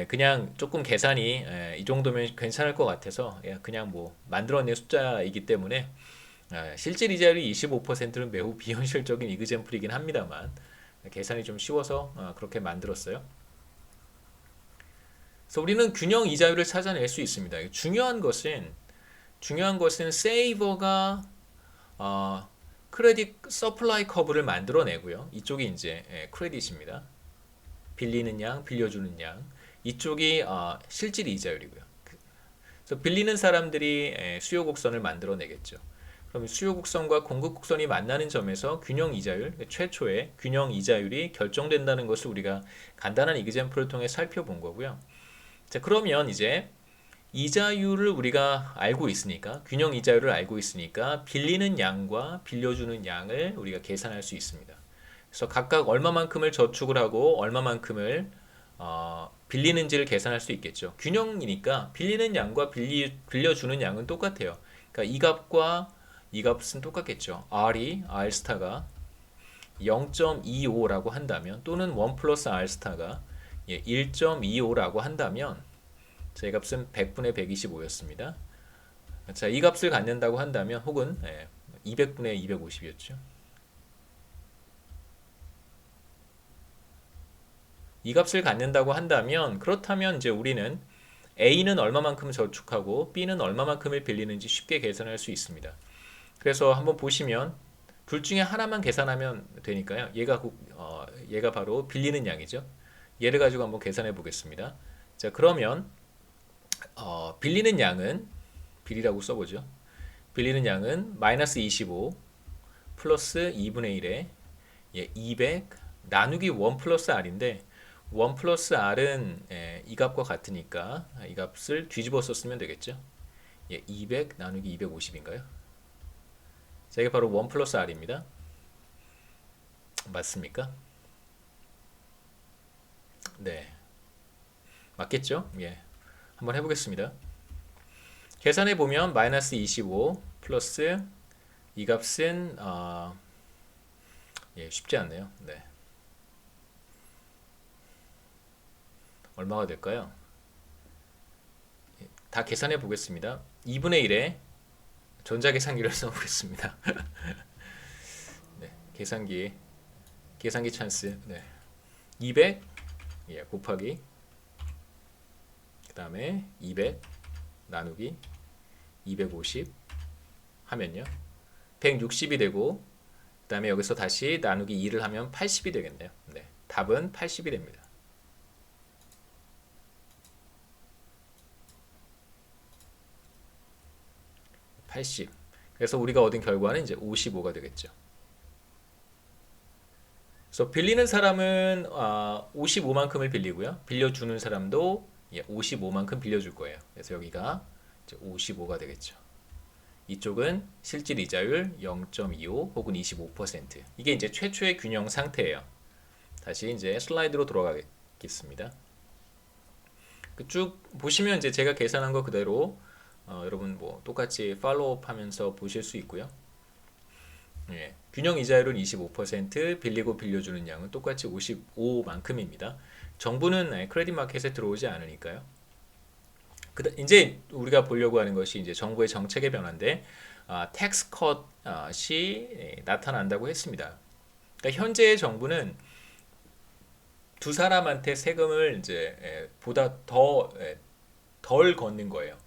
[SPEAKER 1] 그냥 조금 계산이 이 정도면 괜찮을 것 같아서 그냥 뭐 만들어낸 숫자이기 때문에 실질 이자율이 25%는 매우 비현실적인 이그젠플이긴 합니다만 계산이 좀 쉬워서 그렇게 만들었어요. 그래서 우리는 균형 이자율을 찾아낼 수 있습니다. 중요한 것은 세이버가 크레딧 서플라이 커브를 만들어내고요. 이쪽이 이제 크레딧입니다. 빌리는 양, 빌려주는 양. 이쪽이 실질 이자율이고요. 그래서 빌리는 사람들이 수요 곡선을 만들어내겠죠. 그럼 수요 곡선과 공급 곡선이 만나는 점에서 균형 이자율, 최초의 균형 이자율이 결정된다는 것을 우리가 간단한 이그젠플을 통해 살펴본 거고요. 자, 그러면 이제 이자율을 우리가 알고 있으니까 균형 이자율을 알고 있으니까 빌리는 양과 빌려주는 양을 우리가 계산할 수 있습니다. 그래서 각각 얼마만큼을 저축을 하고 얼마만큼을 빌리는지를 계산할 수 있겠죠. 균형이니까 빌리는 양과 빌려주는 양은 똑같아요. 그러니까 이 값과 이 값은 똑같겠죠. R 스타가 0.25라고 한다면 또는 1 플러스 R 스타가 1.25라고 한다면 이 값은 100분의 125였습니다. 자, 이 값을 갖는다고 한다면 혹은 200분의 250이었죠. 이 값을 갖는다고 한다면 그렇다면 이제 우리는 A는 얼마만큼 저축하고 B는 얼마만큼을 빌리는지 쉽게 계산할 수 있습니다. 그래서 한번 보시면 둘 중에 하나만 계산하면 되니까요. 얘가 바로 빌리는 양이죠. 얘를 가지고 한번 계산해 보겠습니다. 자, 그러면 빌리는 양은 빌이라고 써보죠. 빌리는 양은 마이너스 25 플러스 2분의 1에 200 나누기 1 플러스 R인데 1 플러스 R은 이 값과 같으니까 이 값을 뒤집어 썼으면 되겠죠. 200 나누기 250인가요? 자, 이게 바로 1 플러스 R입니다. 맞습니까? 네, 맞겠죠? 예, 한번 해보겠습니다. 계산해 보면 마이너스 25 플러스 이 값은 예, 쉽지 않네요. 네, 얼마가 될까요? 다 계산해 보겠습니다. 2분의 1에 전자계산기를 써보겠습니다. 네, 계산기 찬스. 네, 200 예, 곱하기 그 다음에 200 나누기 250 하면요 160이 되고 그 다음에 여기서 다시 나누기 2를 하면 80이 되겠네요. 네, 답은 80이 됩니다. 80. 그래서 우리가 얻은 결과는 이제 55가 되겠죠. 그래서 빌리는 사람은 55만큼을 빌리고요. 빌려주는 사람도 55만큼 빌려줄 거예요. 그래서 여기가 이제 55가 되겠죠. 이쪽은 실질 이자율 0.25 혹은 25%. 이게 이제 최초의 균형 상태예요. 다시 이제 슬라이드로 돌아가겠습니다. 쭉 보시면 이제 제가 계산한 거 그대로 여러분 뭐 똑같이 팔로우업 하면서 보실 수 있고요. 예, 균형 이자율은 25%, 빌리고 빌려주는 양은 똑같이 55만큼입니다. 정부는 크레딧 마켓에 들어오지 않으니까요. 이제 우리가 보려고 하는 것이 이제 정부의 정책의 변화인데, 텍스 컷이 나타난다고 했습니다. 그러니까 현재의 정부는 두 사람한테 세금을 이제 보다 덜 걷는 거예요.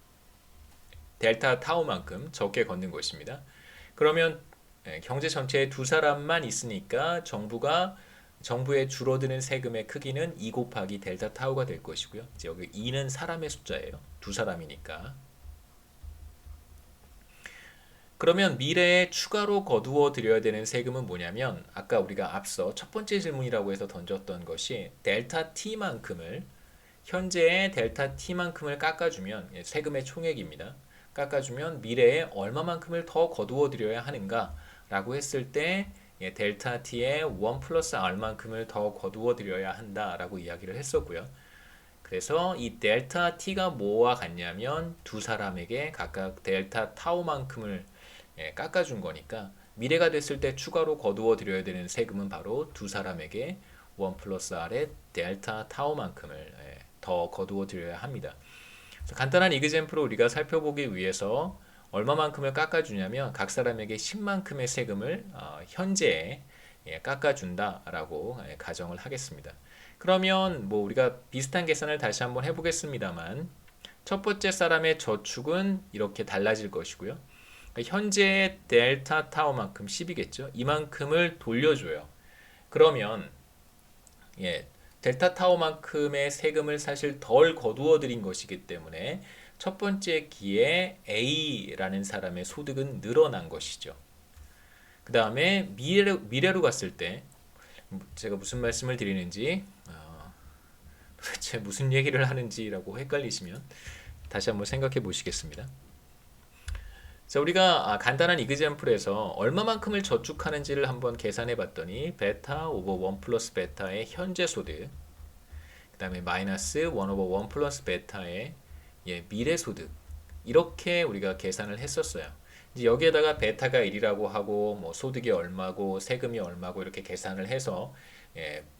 [SPEAKER 1] 델타 타우만큼 적게 걷는 것입니다. 그러면 경제 전체에 두 사람만 있으니까 정부에 줄어드는 세금의 크기는 2 곱하기 델타 타우가 될 것이고요. 이제 여기 2는 사람의 숫자예요. 두 사람이니까. 그러면 미래에 추가로 거두어 들여야 되는 세금은 뭐냐면 아까 우리가 앞서 첫 번째 질문이라고 해서 던졌던 것이 델타 t만큼을 현재의 델타 t만큼을 깎아주면 세금의 총액입니다. 깎아주면 미래에 얼마만큼을 더 거두어 들여야 하는가 라고 했을 때 델타 t의 1 플러스 r만큼을 더 거두어 들여야 한다라고 이야기를 했었고요. 그래서 이 델타 t가 뭐와 같냐면 두 사람에게 각각 델타 타우만큼을 깎아준 거니까 미래가 됐을 때 추가로 거두어 들여야 되는 세금은 바로 두 사람에게 1 플러스 r의 델타 타우만큼을 더 거두어 들여야 합니다. 간단한 이그젬플을 우리가 살펴보기 위해서 얼마만큼을 깎아주냐면 각 사람에게 10만큼의 세금을 현재에 깎아준다라고 가정을 하겠습니다. 그러면 뭐 우리가 비슷한 계산을 다시 한번 해보겠습니다만 첫 번째 사람의 저축은 이렇게 달라질 것이고요. 현재의 델타 타우만큼 10이겠죠. 이만큼을 돌려줘요. 그러면 델타 타우만큼의 세금을 사실 덜 거두어 들인 것이기 때문에 첫 번째 기에 A라는 사람의 소득은 늘어난 것이죠. 그 다음에 미래로 갔을 때 제가 무슨 말씀을 드리는지 도대체 무슨 얘기를 하는지라고 헷갈리시면 다시 한번 생각해 보시겠습니다. 자, 우리가 간단한 이그젬플에서 얼마만큼을 저축하는지를 한번 계산해 봤더니 베타 오버 1 플러스 베타의 현재 소득 그 다음에 마이너스 1 오버 1 플러스 베타의 미래 소득 이렇게 우리가 계산을 했었어요. 이제 여기에다가 베타가 1이라고 하고 뭐 소득이 얼마고 세금이 얼마고 이렇게 계산을 해서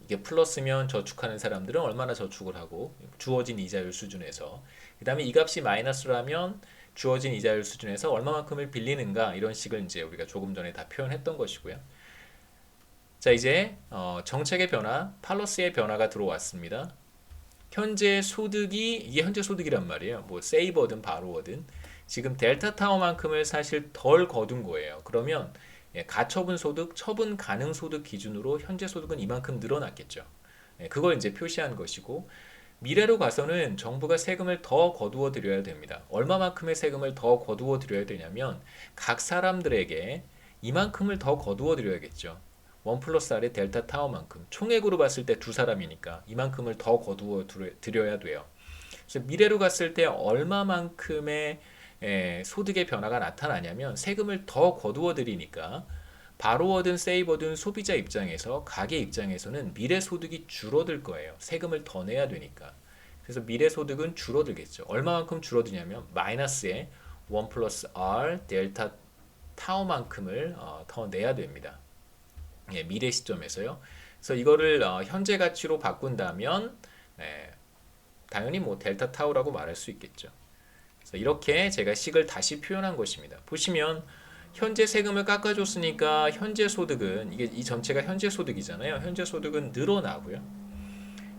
[SPEAKER 1] 이게 플러스면 저축하는 사람들은 얼마나 저축을 하고 주어진 이자율 수준에서 그 다음에 이 값이 마이너스라면 주어진 이자율 수준에서 얼마만큼을 빌리는가 이런 식을 이제 우리가 조금 전에 다 표현했던 것이고요. 자, 이제 정책의 변화, 팔러스의 변화가 들어왔습니다. 현재 소득이 이게 현재 소득이란 말이에요. 뭐 세이버든 바로어든 지금 델타 타워만큼을 사실 덜 거둔 거예요. 그러면 가처분 소득, 처분 가능 소득 기준으로 현재 소득은 이만큼 늘어났겠죠. 그걸 이제 표시한 것이고 미래로 가서는 정부가 세금을 더 거두어 들여야 됩니다. 얼마만큼의 세금을 더 거두어 들여야 되냐면 각 사람들에게 이만큼을 더 거두어 들여야겠죠. 1 플러스 R의 델타 타워만큼 총액으로 봤을 때 두 사람이니까 이만큼을 더 거두어 들여야 돼요. 그래서 미래로 갔을 때 얼마만큼의 소득의 변화가 나타나냐면 세금을 더 거두어 들이니까 바로어든 세이버든 소비자 입장에서 가게 입장에서는 미래 소득이 줄어들 거예요. 세금을 더 내야 되니까. 그래서 미래 소득은 줄어들겠죠. 얼마만큼 줄어드냐면 마이너스의 1 플러스 R 델타 타우만큼을 더 내야 됩니다. 예, 미래 시점에서요. 그래서 이거를 현재 가치로 바꾼다면 예, 당연히 뭐 델타 타우라고 말할 수 있겠죠. 그래서 이렇게 제가 식을 다시 표현한 것입니다. 보시면 현재 세금을 깎아줬으니까 현재 소득은 이게 이 전체가 현재 소득이잖아요. 현재 소득은 늘어나고요.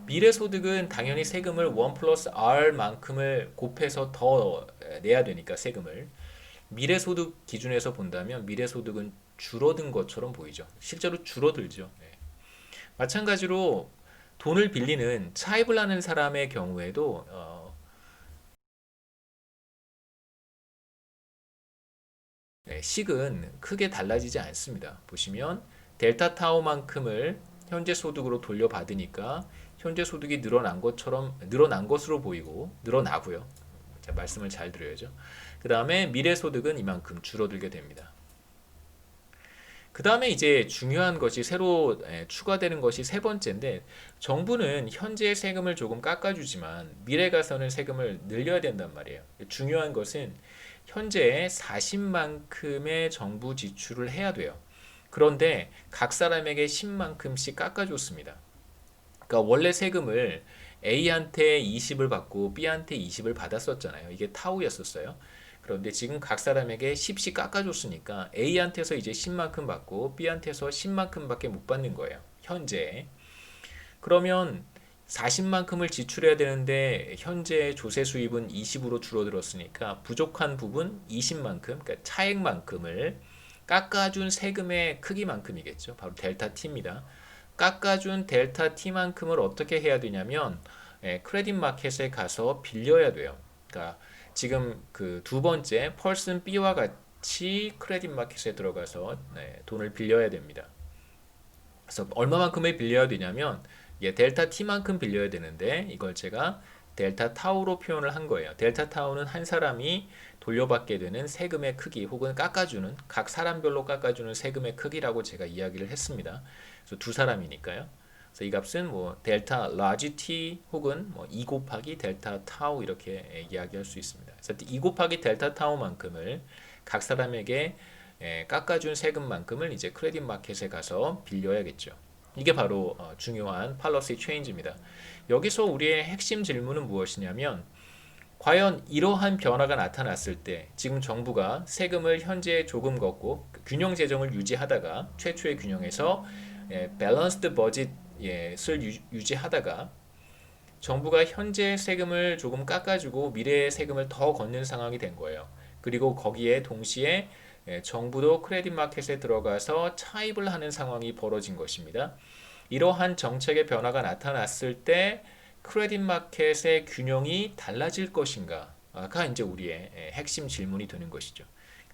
[SPEAKER 1] 미래 소득은 당연히 세금을 1 플러스 R만큼을 곱해서 더 내야 되니까 세금을 미래 소득 기준에서 본다면 미래 소득은 줄어든 것처럼 보이죠. 실제로 줄어들죠. 네. 마찬가지로 돈을 빌리는 차입을 하는 사람의 경우에도 네, 식은 크게 달라지지 않습니다. 보시면 델타 타우만큼을 현재 소득으로 돌려받으니까 현재 소득이 늘어난 것으로 보이고 늘어나고요. 자, 말씀을 잘 들어야죠. 그 다음에 미래 소득은 이만큼 줄어들게 됩니다. 그 다음에 이제 중요한 것이 새로 추가되는 것이 세 번째인데 정부는 현재 세금을 조금 깎아주지만 미래 가서는 세금을 늘려야 된단 말이에요. 중요한 것은 현재 40만큼의 정부 지출을 해야 돼요. 그런데 각 사람에게 10만큼씩 깎아줬습니다. 그러니까 원래 세금을 A한테 20을 받고 B한테 20을 받았었잖아요. 이게 타우였었어요. 그런데 지금 각 사람에게 10씩 깎아줬으니까 A한테서 이제 10만큼 받고 B한테서 10만큼밖에 못 받는 거예요. 현재. 그러면 40만큼을 지출해야 되는데 현재 조세 수입은 20으로 줄어들었으니까 부족한 부분 20만큼, 그러니까 차액만큼을 깎아준 세금의 크기만큼이겠죠. 바로 델타 T입니다. 깎아준 델타 T만큼을 어떻게 해야 되냐면 크레딧 마켓에 가서 빌려야 돼요. 그러니까 지금 그 두 번째 펄슨 B와 같이 크레딧 마켓에 들어가서 돈을 빌려야 됩니다. 그래서 얼마만큼을 빌려야 되냐면 델타 T만큼 빌려야 되는데 이걸 제가 델타 타우로 표현을 한 거예요. 델타 타우는 한 사람이 돌려받게 되는 세금의 크기 혹은 깎아주는 각 사람별로 깎아주는 세금의 크기라고 제가 이야기를 했습니다. 그래서 두 사람이니까요. 그래서 이 값은 뭐 델타 라지 T 혹은 뭐 2 곱하기 델타 타우 이렇게 이야기할 수 있습니다. 그래서 2 곱하기 델타 타우만큼을 각 사람에게 깎아준 세금만큼을 이제 크레딧 마켓에 가서 빌려야겠죠. 이게 바로 중요한 팔러시 체인지입니다. 여기서 우리의 핵심 질문은 무엇이냐면 과연 이러한 변화가 나타났을 때 지금 정부가 세금을 현재 조금 걷고 균형 재정을 유지하다가 최초의 균형에서 밸런스드 버짓을 유지하다가 정부가 현재 세금을 조금 깎아주고 미래의 세금을 더 걷는 상황이 된 거예요. 그리고 거기에 동시에 정부도 크레딧 마켓에 들어가서 차입을 하는 상황이 벌어진 것입니다. 이러한 정책의 변화가 나타났을 때 크레딧 마켓의 균형이 달라질 것인가가 이제 우리의 핵심 질문이 되는 것이죠.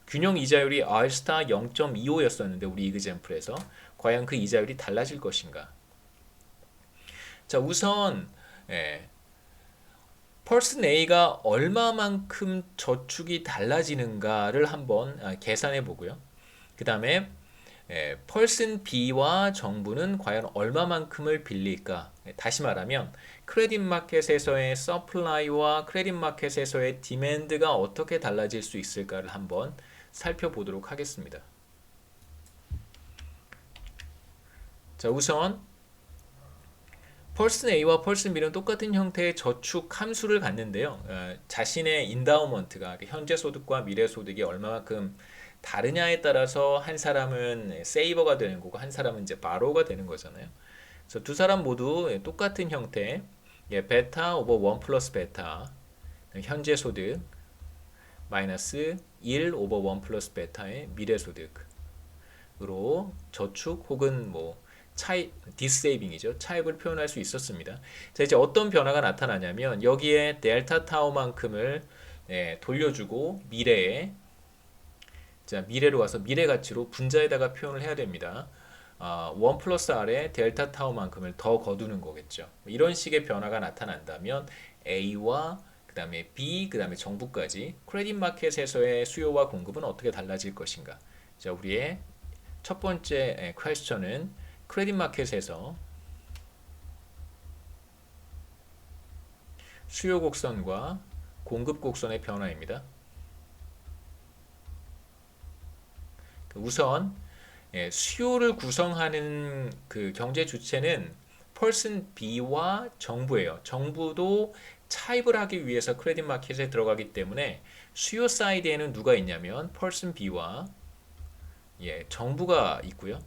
[SPEAKER 1] 균형 이자율이 R스타 0.25였었는데 우리 이그젬플에서 과연 그 이자율이 달라질 것인가? 자, 우선 펄슨 A가 얼마만큼 저축이 달라지는가를 한번 계산해 보고요. 그 다음에 펄슨 B와 정부는 과연 얼마만큼을 빌릴까? 다시 말하면 크레딧 마켓에서의 서플라이와 크레딧 마켓에서의 디맨드가 어떻게 달라질 수 있을까를 한번 살펴보도록 하겠습니다. 자, 우선 펄슨 A와 펄슨 B는 똑같은 형태의 저축 함수를 갖는데요. 자신의 인다우먼트가 현재 소득과 미래 소득이 얼마만큼 다르냐에 따라서 한 사람은 세이버가 되는 거고 한 사람은 이제 바로가 되는 거잖아요. 그래서 두 사람 모두 똑같은 형태, 베타 오버 1 플러스 베타, 현재 소득 마이너스 1 오버 1 플러스 베타의 미래 소득으로 저축 혹은 뭐 차입, 디세이빙이죠. 차입을 표현할 수 있었습니다. 자, 이제 어떤 변화가 나타나냐면 여기에 델타 타우만큼을 돌려주고 미래에 자, 미래로 와서 미래 가치로 분자에다가 표현을 해야 됩니다. 1 플러스 R에 델타 타우만큼을 더 거두는 거겠죠. 이런 식의 변화가 나타난다면 A와 그 다음에 B, 그 다음에 정부까지 크레딧 마켓에서의 수요와 공급은 어떻게 달라질 것인가. 자, 우리의 첫 번째 퀘스천은 크레딧 마켓에서 수요 곡선과 공급 곡선의 변화입니다. 우선 수요를 구성하는 그 경제 주체는 person B와 정부예요. 정부도 차입을 하기 위해서 크레딧 마켓에 들어가기 때문에 수요 사이드에는 누가 있냐면 person B와 정부가 있고요.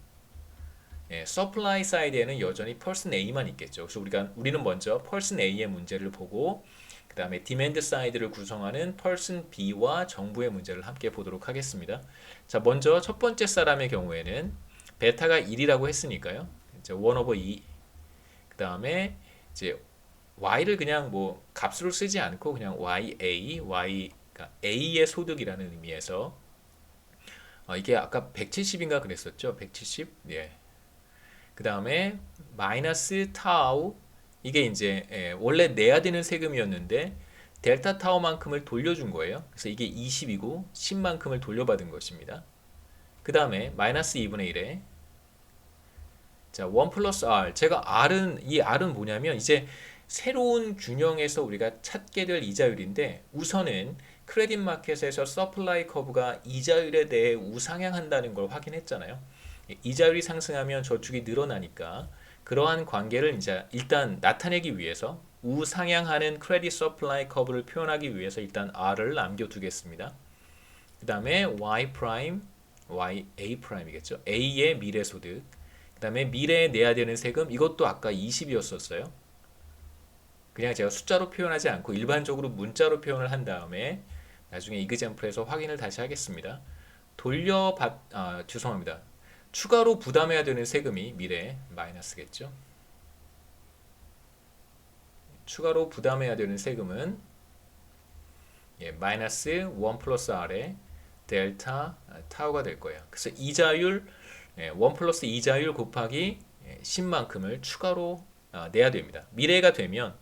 [SPEAKER 1] 서플라이 사이드에는 여전히 person A만 있겠죠. 그래서 우리는 먼저 person A의 문제를 보고 그 다음에 디맨드 사이드를 구성하는 person B와 정부의 문제를 함께 보도록 하겠습니다. 자, 먼저 첫 번째 사람의 경우에는 베타가 1이라고 했으니까요. 이제 1 over 2. 그 다음에 이제 y를 그냥 뭐 값으로 쓰지 않고 그냥 ya, 그러니까 a의 소득이라는 의미에서 이게 아까 170인가 그랬었죠? 170. 예. 그 다음에 마이너스 타우, 이게 이제 원래 내야 되는 세금이었는데 델타 타우만큼을 돌려준 거예요. 그래서 이게 20이고 10만큼을 돌려받은 것입니다. 그 다음에 마이너스 2분의 1에 자, 1 플러스 R. 이 R은 뭐냐면 이제 새로운 균형에서 우리가 찾게 될 이자율인데 우선은 크레딧 마켓에서 서플라이 커브가 이자율에 대해 우상향한다는 걸 확인했잖아요. 이자율이 상승하면 저축이 늘어나니까 그러한 관계를 이제 일단 나타내기 위해서 우상향하는 크레딧 서플라이 커브를 표현하기 위해서 일단 R을 남겨두겠습니다. 그 다음에 Y 프라임, Y A 프라임이겠죠. A의 미래소득. 그 다음에 미래에 내야 되는 세금, 이것도 아까 20이었었어요. 그냥 제가 숫자로 표현하지 않고 일반적으로 문자로 표현을 한 다음에 나중에 이그젬플에서 확인을 다시 하겠습니다. 죄송합니다. 추가로 부담해야 되는 세금이 미래에 마이너스겠죠. 추가로 부담해야 되는 세금은 마이너스 1 플러스 R의 델타 타우가 될 거예요. 그래서 이자율 1 플러스 이자율 곱하기 10만큼을 추가로 내야 됩니다. 미래가 되면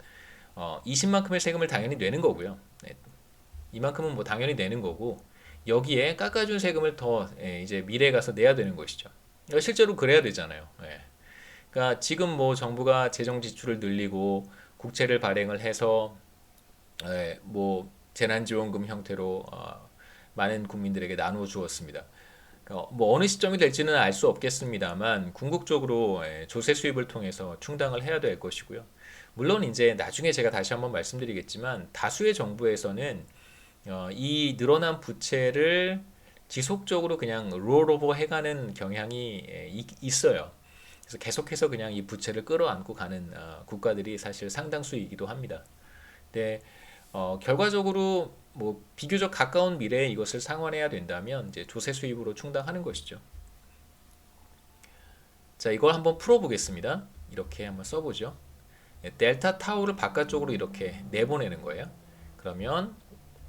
[SPEAKER 1] 20만큼의 세금을 당연히 내는 거고요. 이만큼은 뭐 당연히 내는 거고 여기에 깎아준 세금을 더 이제 미래에 가서 내야 되는 것이죠. 실제로 그래야 되잖아요. 그러니까 지금 뭐 정부가 재정 지출을 늘리고 국채를 발행을 해서 뭐 재난지원금 형태로 많은 국민들에게 나누어 주었습니다. 뭐 어느 시점이 될지는 알 수 없겠습니다만 궁극적으로 조세 수입을 통해서 충당을 해야 될 것이고요. 물론 이제 나중에 제가 다시 한번 말씀드리겠지만 다수의 정부에서는 이 늘어난 부채를 지속적으로 그냥 롤오버 해가는 경향이 있어요. 그래서 계속해서 그냥 이 부채를 끌어안고 가는 국가들이 사실 상당수이기도 합니다. 근데 결과적으로 뭐 비교적 가까운 미래에 이것을 상환해야 된다면 이제 조세 수입으로 충당하는 것이죠. 자, 이걸 한번 풀어보겠습니다. 이렇게 한번 써보죠. 델타 타우를 바깥쪽으로 이렇게 내보내는 거예요. 그러면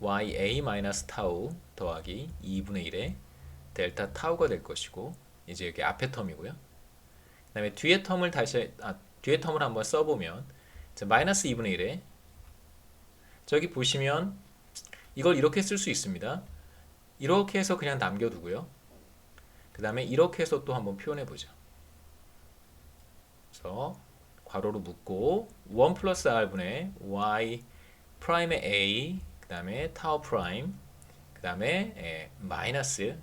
[SPEAKER 1] ya 마이너스 타우 더하기 2분의 1의 델타 타우가 될 것이고 이제 여기 앞에 텀이고요. 그 다음에 뒤에 텀을 한번 써보면 마이너스 2분의 1에 저기 보시면 이걸 이렇게 쓸 수 있습니다. 이렇게 해서 그냥 남겨두고요. 그 다음에 이렇게 해서 또 한번 표현해 보죠. 그래서 괄호로 묶고 1 플러스 r분의 y 프라임의 a 그 다음에 타우 프라임 그 다음에 마이너스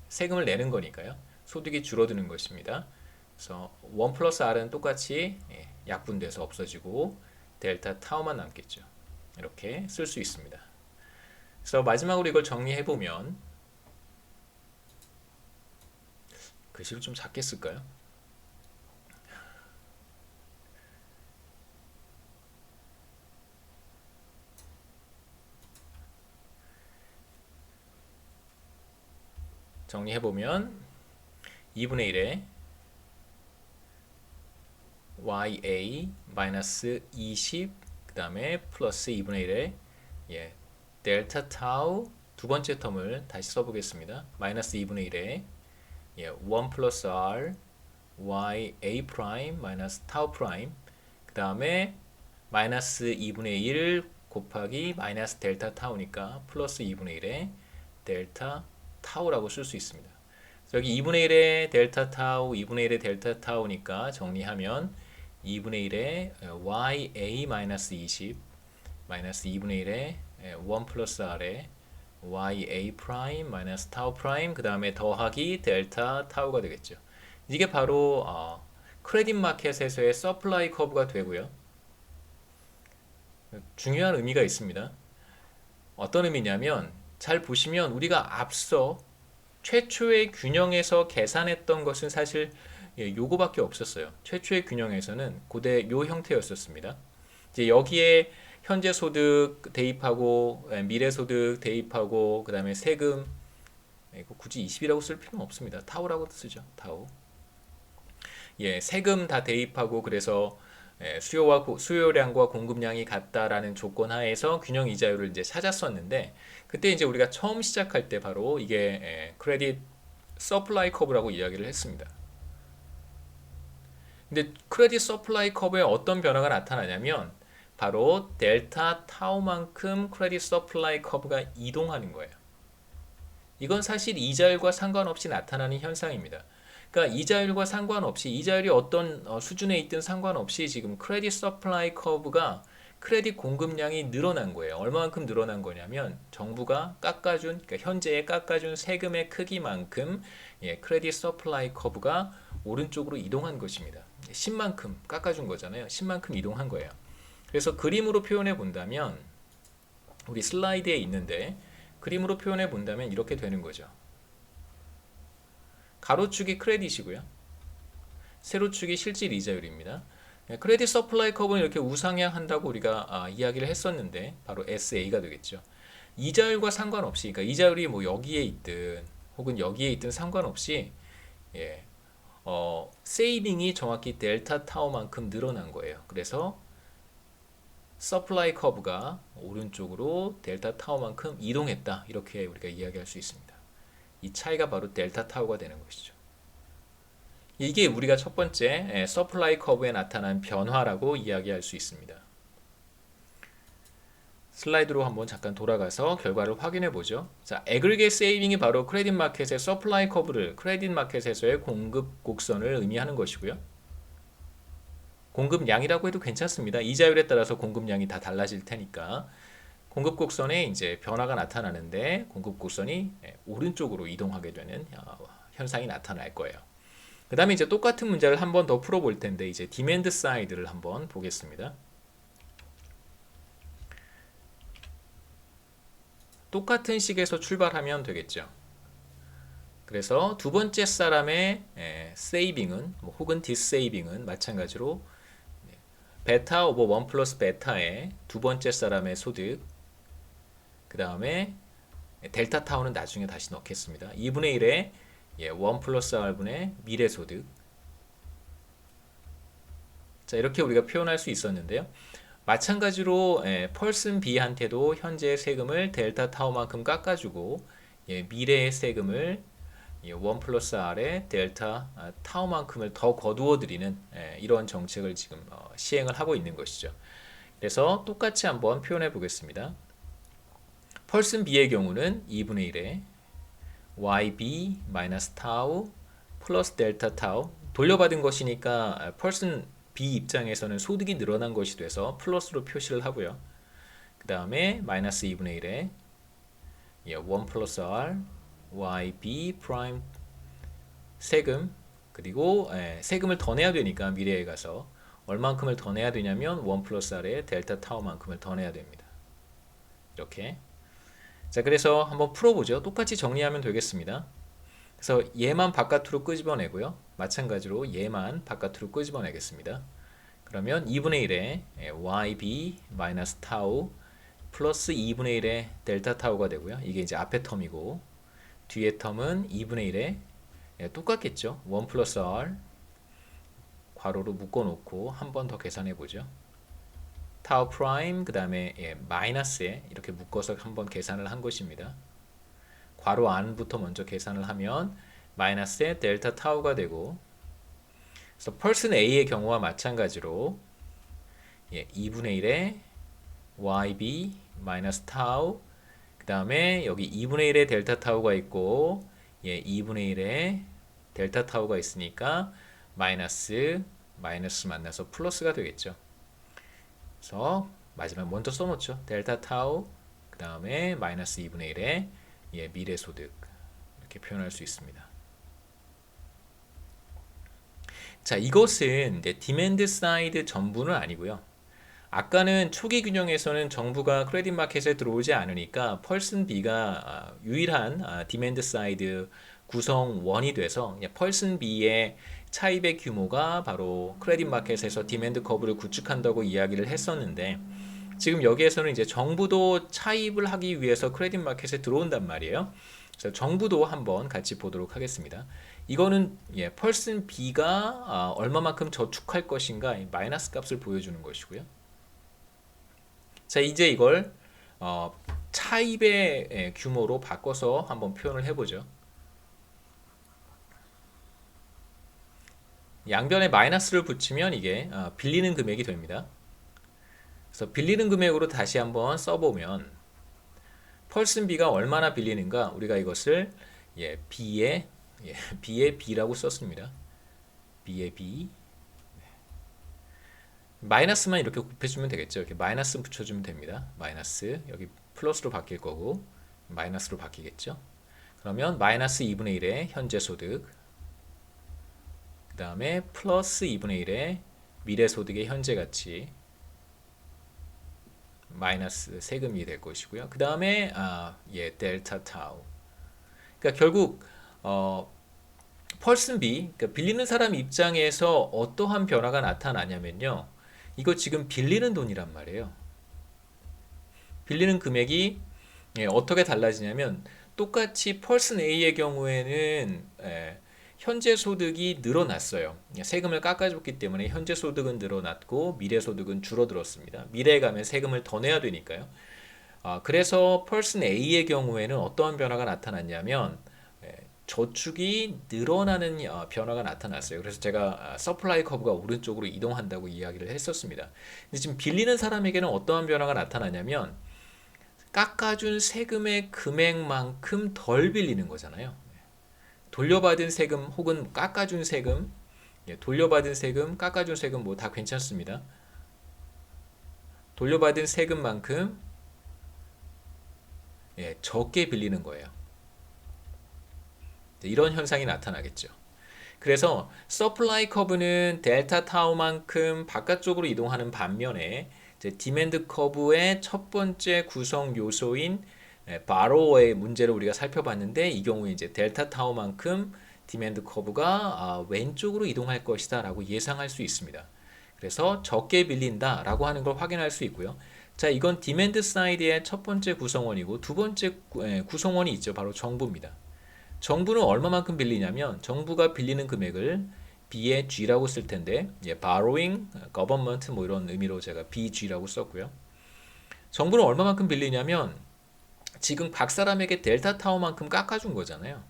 [SPEAKER 1] 세금을 내는 거니까요. 소득이 줄어드는 것입니다. 그래서 1 플러스 r은 똑같이 약분돼서 없어지고 델타 타우만 남겠죠. 이렇게 쓸 수 있습니다. 그래서 마지막으로 이걸 정리해 보면 글씨를 좀 작게 쓸까요? 정리해 보면 2분의 1에 ya 마이너스 20 그 다음에 플러스 2분의 1에 델타 타우 두 번째 텀을 다시 써보겠습니다. 마이너스 2분의 1에 1 플러스 r y a 프라임 마이너스 타우 프라임 그 다음에 마이너스 2분의 1 곱하기 마이너스 델타 타우니까 플러스 2분의 1에 델타 타우라고 쓸 수 있습니다. 여기 2분의 1의 델타 타우, 2분의 1의 델타 타우니까 정리하면 2분의 1의 ya 마이너스 20 마이너스 2분의 1의 1 플러스 r의 ya 프라임 마이너스 타우 프라임 그 다음에 더하기 델타 타우가 되겠죠. 이게 바로 크레딧 마켓에서의 서플라이 커브가 되고요. 중요한 의미가 있습니다. 어떤 의미냐면 잘 보시면 우리가 앞서 최초의 균형에서 계산했던 것은 사실 요거밖에 없었어요. 최초의 균형에서는 고대 요 형태였었습니다. 이제 여기에 현재 소득 대입하고 미래 소득 대입하고 그 다음에 세금 이거 굳이 20이라고 쓸 필요는 없습니다. 타우라고 쓰죠. 타우. 예, 세금 다 대입하고 그래서 수요량과 공급량이 같다라는 조건 하에서 균형 이자율을 이제 찾았었는데 그때 이제 우리가 처음 시작할 때 바로 이게 크레딧 서플라이 커브라고 이야기를 했습니다. 근데 크레딧 서플라이 커브에 어떤 변화가 나타나냐면 바로 델타 타우만큼 크레딧 서플라이 커브가 이동하는 거예요. 이건 사실 이자율과 상관없이 나타나는 현상입니다. 그러니까 이자율과 상관없이 이자율이 어떤 수준에 있든 상관없이 지금 크레딧 서플라이 커브가 크레딧 공급량이 늘어난 거예요. 얼마만큼 늘어난 거냐면 정부가 깎아준 그러니까 현재에 깎아준 세금의 크기만큼 크레딧 서플라이 커브가 오른쪽으로 이동한 것입니다. 10만큼 깎아준 거잖아요. 10만큼 이동한 거예요. 그래서 그림으로 표현해 본다면 우리 슬라이드에 있는데 그림으로 표현해 본다면 이렇게 되는 거죠. 가로축이 크레딧이고요. 세로축이 실질 이자율입니다. 크레딧 서플라이 커브는 이렇게 우상향한다고 우리가 이야기를 했었는데 바로 SA가 되겠죠. 이자율과 상관없이 그러니까 이자율이 뭐 여기에 있든 혹은 여기에 있든 상관없이 세이빙이 정확히 델타 타우만큼 늘어난 거예요. 그래서 서플라이 커브가 오른쪽으로 델타 타우만큼 이동했다. 이렇게 우리가 이야기할 수 있습니다. 이 차이가 바로 델타 타우가 되는 것이죠. 이게 우리가 첫 번째 서플라이 커브에 나타난 변화라고 이야기할 수 있습니다. 슬라이드로 한번 잠깐 돌아가서 결과를 확인해 보죠. 자, 애그리게이트 세이빙이 바로 크레딧 마켓의 서플라이 커브를 크레딧 마켓에서의 공급 곡선을 의미하는 것이고요. 공급량이라고 해도 괜찮습니다. 이자율에 따라서 공급량이 다 달라질 테니까 공급 곡선에 이제 변화가 나타나는데 공급 곡선이 오른쪽으로 이동하게 되는 현상이 나타날 거예요. 그 다음에 이제 똑같은 문제를 한 번 더 풀어볼 텐데 이제 디맨드 사이드를 한번 보겠습니다. 똑같은 식에서 출발하면 되겠죠. 그래서 두 번째 사람의 세이빙은 혹은 디세이빙은 마찬가지로 베타 오버 1 플러스 베타의 두 번째 사람의 소득 그 다음에 델타 타우는 나중에 다시 넣겠습니다. 2분의 1의 1 플러스 R분의 미래 소득 자 이렇게 우리가 표현할 수 있었는데요. 마찬가지로 펄슨 B한테도 현재 세금을 델타 타우만큼 깎아주고 미래의 세금을 1 플러스 R의 델타 타우만큼을 더 거두어 드리는 이런 정책을 지금 시행을 하고 있는 것이죠. 그래서 똑같이 한번 표현해 보겠습니다. 펄슨 B의 경우는 2분의 1의 YB 마이너스 타우 플러스 델타 타우 돌려받은 것이니까 펄슨 B 입장에서는 소득이 늘어난 것이 돼서 플러스로 표시를 하고요. 그 다음에 마이너스 2분의 1의 1 플러스 R YB 프라임 세금 그리고 세금을 더 내야 되니까 미래에 가서 얼만큼을 더 내야 되냐면 1 플러스 R의 델타 타우만큼을 더 내야 됩니다. 이렇게 자 그래서 한번 풀어보죠. 똑같이 정리하면 되겠습니다. 그래서 얘만 바깥으로 끄집어내고요. 마찬가지로 얘만 바깥으로 끄집어내겠습니다. 그러면 2분의 1의 YB 마이너스 타우 플러스 2분의 1의 델타 타우가 되고요. 이게 이제 앞에 텀이고 뒤에 텀은 2분의 1의 똑같겠죠. 1 플러스 R 괄호로 묶어놓고 한 번 더 계산해보죠. 타우 프라임 그 다음에 마이너스에 이렇게 묶어서 한번 계산을 한 것입니다. 괄호 안부터 먼저 계산을 하면 마이너스에 델타 타우가 되고 그래서 펄슨 A의 경우와 마찬가지로 2분의 1의 YB 마이너스 타우 그 다음에 여기 2분의 1의 델타 타우가 있고 예, 2분의 1에 델타 타우가 있으니까 마이너스 만나서 플러스가 되겠죠. 그래서 마지막 먼저 써놓죠. 델타 타우 그 다음에 마이너스 2분의 1에 예, 미래소득 이렇게 표현할 수 있습니다. 자, 이것은 이제 디맨드 사이드 전부는 아니고요. 아까는 초기 균형에서는 정부가 크레딧 마켓에 들어오지 않으니까 펄슨 B가 유일한 디맨드 사이드 구성원이 돼서 펄슨 B의 차입의 규모가 바로 크레딧 마켓에서 디맨드 커브를 구축한다고 이야기를 했었는데, 지금 여기에서는 이제 정부도 차입을 하기 위해서 크레딧 마켓에 들어온단 말이에요. 그래서 정부도 한번 같이 보도록 하겠습니다. 이거는 펄슨 B가 얼마만큼 저축할 것인가 마이너스 값을 보여주는 것이고요. 자, 이제 이걸 차입의 규모로 바꿔서 한번 표현을 해보죠. 양변에 마이너스를 붙이면 이게 빌리는 금액이 됩니다. 그래서 빌리는 금액으로 다시 한번 써보면 펄슨 B가 얼마나 빌리는가, 우리가 이것을 B의 B라고 썼습니다. B의 B 마이너스만 이렇게 곱해주면 되겠죠. 이렇게 마이너스 붙여주면 됩니다. 마이너스 여기 플러스로 바뀔 거고 마이너스로 바뀌겠죠. 그러면 마이너스 2분의 1의 현재 소득, 그 다음에 플러스 2분의 1의 미래 소득의 현재 가치, 마이너스 세금이 될 것이고요. 그 다음에 델타 타우. 그러니까 결국 펄슨 B, 그러니까 빌리는 사람 입장에서 어떠한 변화가 나타나냐면요. 이거 지금 빌리는 돈이란 말이에요. 빌리는 금액이 어떻게 달라지냐면 똑같이 펄슨 A의 경우에는 현재 소득이 늘어났어요. 세금을 깎아줬기 때문에 현재 소득은 늘어났고 미래 소득은 줄어들었습니다. 미래에 가면 세금을 더 내야 되니까요. 그래서 펄슨 A의 경우에는 어떠한 변화가 나타났냐면 저축이 늘어나는 변화가 나타났어요. 그래서 제가 서플라이 커브가 오른쪽으로 이동한다고 이야기를 했었습니다. 근데 지금 빌리는 사람에게는 어떠한 변화가 나타나냐면 깎아준 세금의 금액만큼 덜 빌리는 거잖아요. 돌려받은 세금 혹은 깎아준 세금, 돌려받은 세금, 깎아준 세금 뭐 다 괜찮습니다. 돌려받은 세금만큼 적게 빌리는 거예요. 이런 현상이 나타나겠죠. 그래서 서플라이 커브는 델타 타우만큼 바깥쪽으로 이동하는 반면에 디맨드 커브의 첫 번째 구성 요소인 바로어의 문제를 우리가 살펴봤는데, 이 경우에 이제 델타 타우만큼 디맨드 커브가 왼쪽으로 이동할 것이다 라고 예상할 수 있습니다. 그래서 적게 빌린다 라고 하는 걸 확인할 수 있고요. 자, 이건 디맨드 사이드의 첫 번째 구성원이고, 두 번째 구성원이 있죠. 바로 정부입니다. 정부는 얼마만큼 빌리냐면 정부가 빌리는 금액을 B의 G라고 쓸 텐데, borrowing, government 뭐 이런 의미로 제가 BG라고 썼고요. 정부는 얼마만큼 빌리냐면 지금 각 사람에게 델타 타워만큼 깎아준 거잖아요.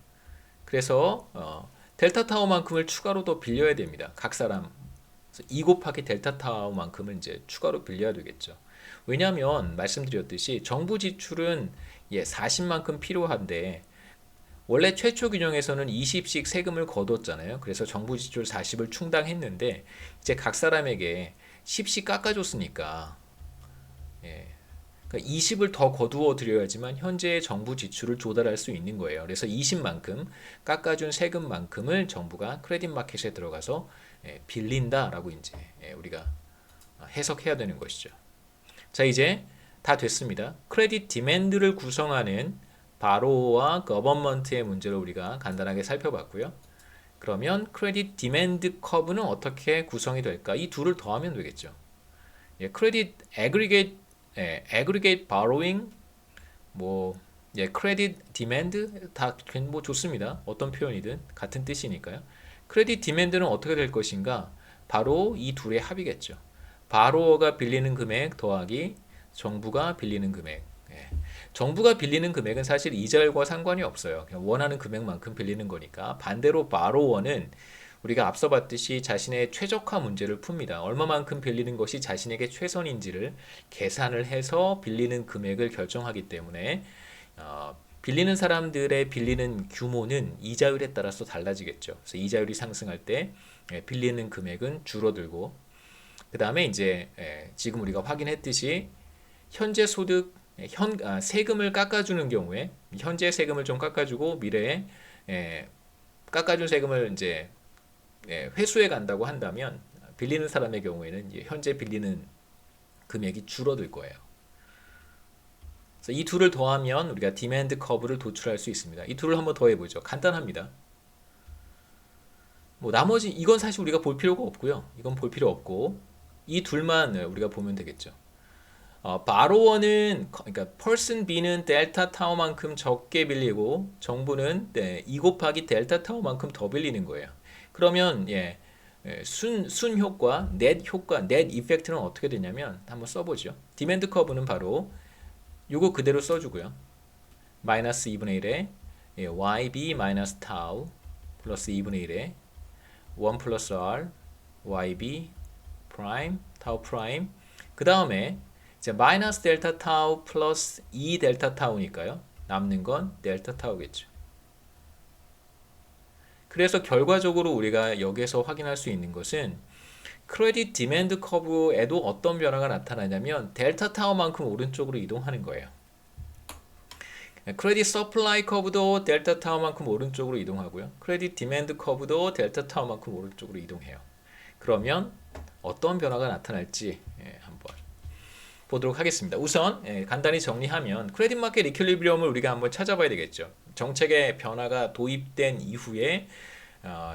[SPEAKER 1] 그래서 델타 타워만큼을 추가로 더 빌려야 됩니다. 각 사람 2 곱하기 델타 타워만큼을 이제 추가로 빌려야 되겠죠. 왜냐하면 말씀드렸듯이 정부 지출은 40만큼 필요한데 원래 최초 균형에서는 20씩 세금을 거뒀잖아요. 그래서 정부 지출 40을 충당했는데 이제 각 사람에게 10씩 깎아줬으니까 그러니까 20을 더 거두어 드려야지만 현재의 정부 지출을 조달할 수 있는 거예요. 그래서 20만큼 깎아준 세금만큼을 정부가 크레딧 마켓에 들어가서 빌린다라고 이제 우리가 해석해야 되는 것이죠. 자, 이제 다 됐습니다. 크레딧 디맨드를 구성하는 바로어와 거버먼트의 문제를 우리가 간단하게 살펴봤고요. 그러면 크레딧 디맨드 커브는 어떻게 구성이 될까? 이 둘을 더하면 되겠죠. 크레딧 aggregate borrowing, 크레딧 디맨드 다 뭐 좋습니다. 어떤 표현이든 같은 뜻이니까요. 크레딧 디맨드는 어떻게 될 것인가? 바로 이 둘의 합이겠죠. 바로어가 빌리는 금액 더하기 정부가 빌리는 금액. 정부가 빌리는 금액은 사실 이자율과 상관이 없어요. 그냥 원하는 금액만큼 빌리는 거니까. 반대로 바로워는 우리가 앞서 봤듯이 자신의 최적화 문제를 풉니다. 얼마만큼 빌리는 것이 자신에게 최선인지를 계산을 해서 빌리는 금액을 결정하기 때문에 빌리는 사람들의 빌리는 규모는 이자율에 따라서 달라지겠죠. 그래서 이자율이 상승할 때 빌리는 금액은 줄어들고, 그 다음에 이제 지금 우리가 확인했듯이 현재 소득 세금을 깎아주는 경우에 현재 세금을 좀 깎아주고 미래에 깎아준 세금을 이제 회수해 간다고 한다면 빌리는 사람의 경우에는 현재 빌리는 금액이 줄어들 거예요. 그래서 이 둘을 더하면 우리가 디맨드 커브를 도출할 수 있습니다. 이 둘을 한번 더해보죠. 간단합니다. 뭐 나머지 이건 사실 우리가 볼 필요가 없고요. 이건 볼 필요 없고 이 둘만 우리가 보면 되겠죠. 바로원은 그러니까 person B는 델타 타워만큼 적게 빌리고 정부는 2 곱하기 델타 타워만큼 더 빌리는 거예요. 그러면 순 효과, 넷 효과, 넷 이펙트는 어떻게 되냐면 한번 써보죠. 디맨드 커브는 바로 요거 그대로 써주고요. 마이너스 2분의 1에 YB 마이너스 타우 플러스 2분의 1에 1 플러스 R YB 프라임 타우 프라임 그 다음에 이제 마이너스 델타 타우 플러스 2 델타 타우니까요. 남는 건 델타 타우겠죠. 그래서 결과적으로 우리가 여기에서 확인할 수 있는 것은 크레딧 디맨드 커브에도 어떤 변화가 나타나냐면 델타 타워만큼 오른쪽으로 이동하는 거예요. 크레딧 서플라이 커브도 델타 타워만큼 오른쪽으로 이동하고요. 크레딧 디맨드 커브도 델타 타워만큼 오른쪽으로 이동해요. 그러면 어떤 변화가 나타날지 한번 보도록 하겠습니다. 우선 간단히 정리하면 크레딧 마켓 이퀄리브리엄을 우리가 한번 찾아봐야 되겠죠. 정책의 변화가 도입된 이후에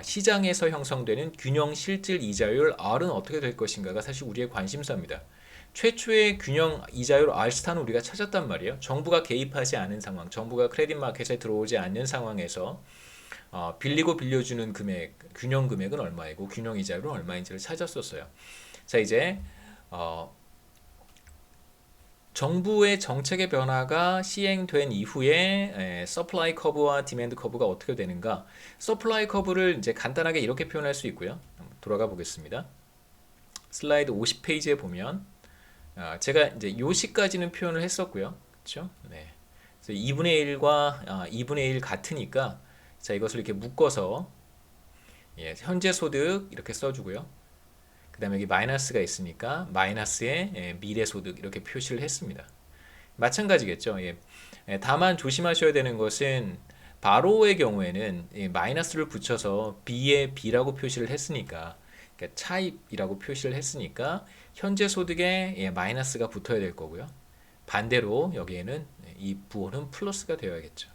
[SPEAKER 1] 시장에서 형성되는 균형 실질 이자율 R은 어떻게 될 것인가가 사실 우리의 관심사입니다. 최초의 균형 이자율 R스타는 우리가 찾았단 말이에요. 정부가 개입하지 않은 상황, 정부가 크레딧 마켓에 들어오지 않는 상황에서 빌리고 빌려주는 금액, 균형 금액은 얼마이고 균형 이자율은 얼마인지를 찾았었어요. 자, 이제 정부의 정책의 변화가 시행된 이후에 서플라이 커브와 디맨드 커브가 어떻게 되는가? 서플라이 커브를 이제 간단하게 이렇게 표현할 수 있고요. 한번 돌아가 보겠습니다. 슬라이드 50페이지에 보면 제가 이제 요시까지는 표현을 했었고요. 그렇죠? 네. 그래서 2분의 1과 2분의 1 같으니까 자, 이것을 이렇게 묶어서 현재 소득 이렇게 써주고요. 그 다음에 여기 마이너스가 있으니까 마이너스에 미래 소득 이렇게 표시를 했습니다. 마찬가지겠죠. 다만 조심하셔야 되는 것은 바로의 경우에는 마이너스를 붙여서 B에 B라고 표시를 했으니까 그러니까 차입이라고 표시를 했으니까 현재 소득에 마이너스가 붙어야 될 거고요. 반대로 여기에는 이 부호는 플러스가 되어야겠죠.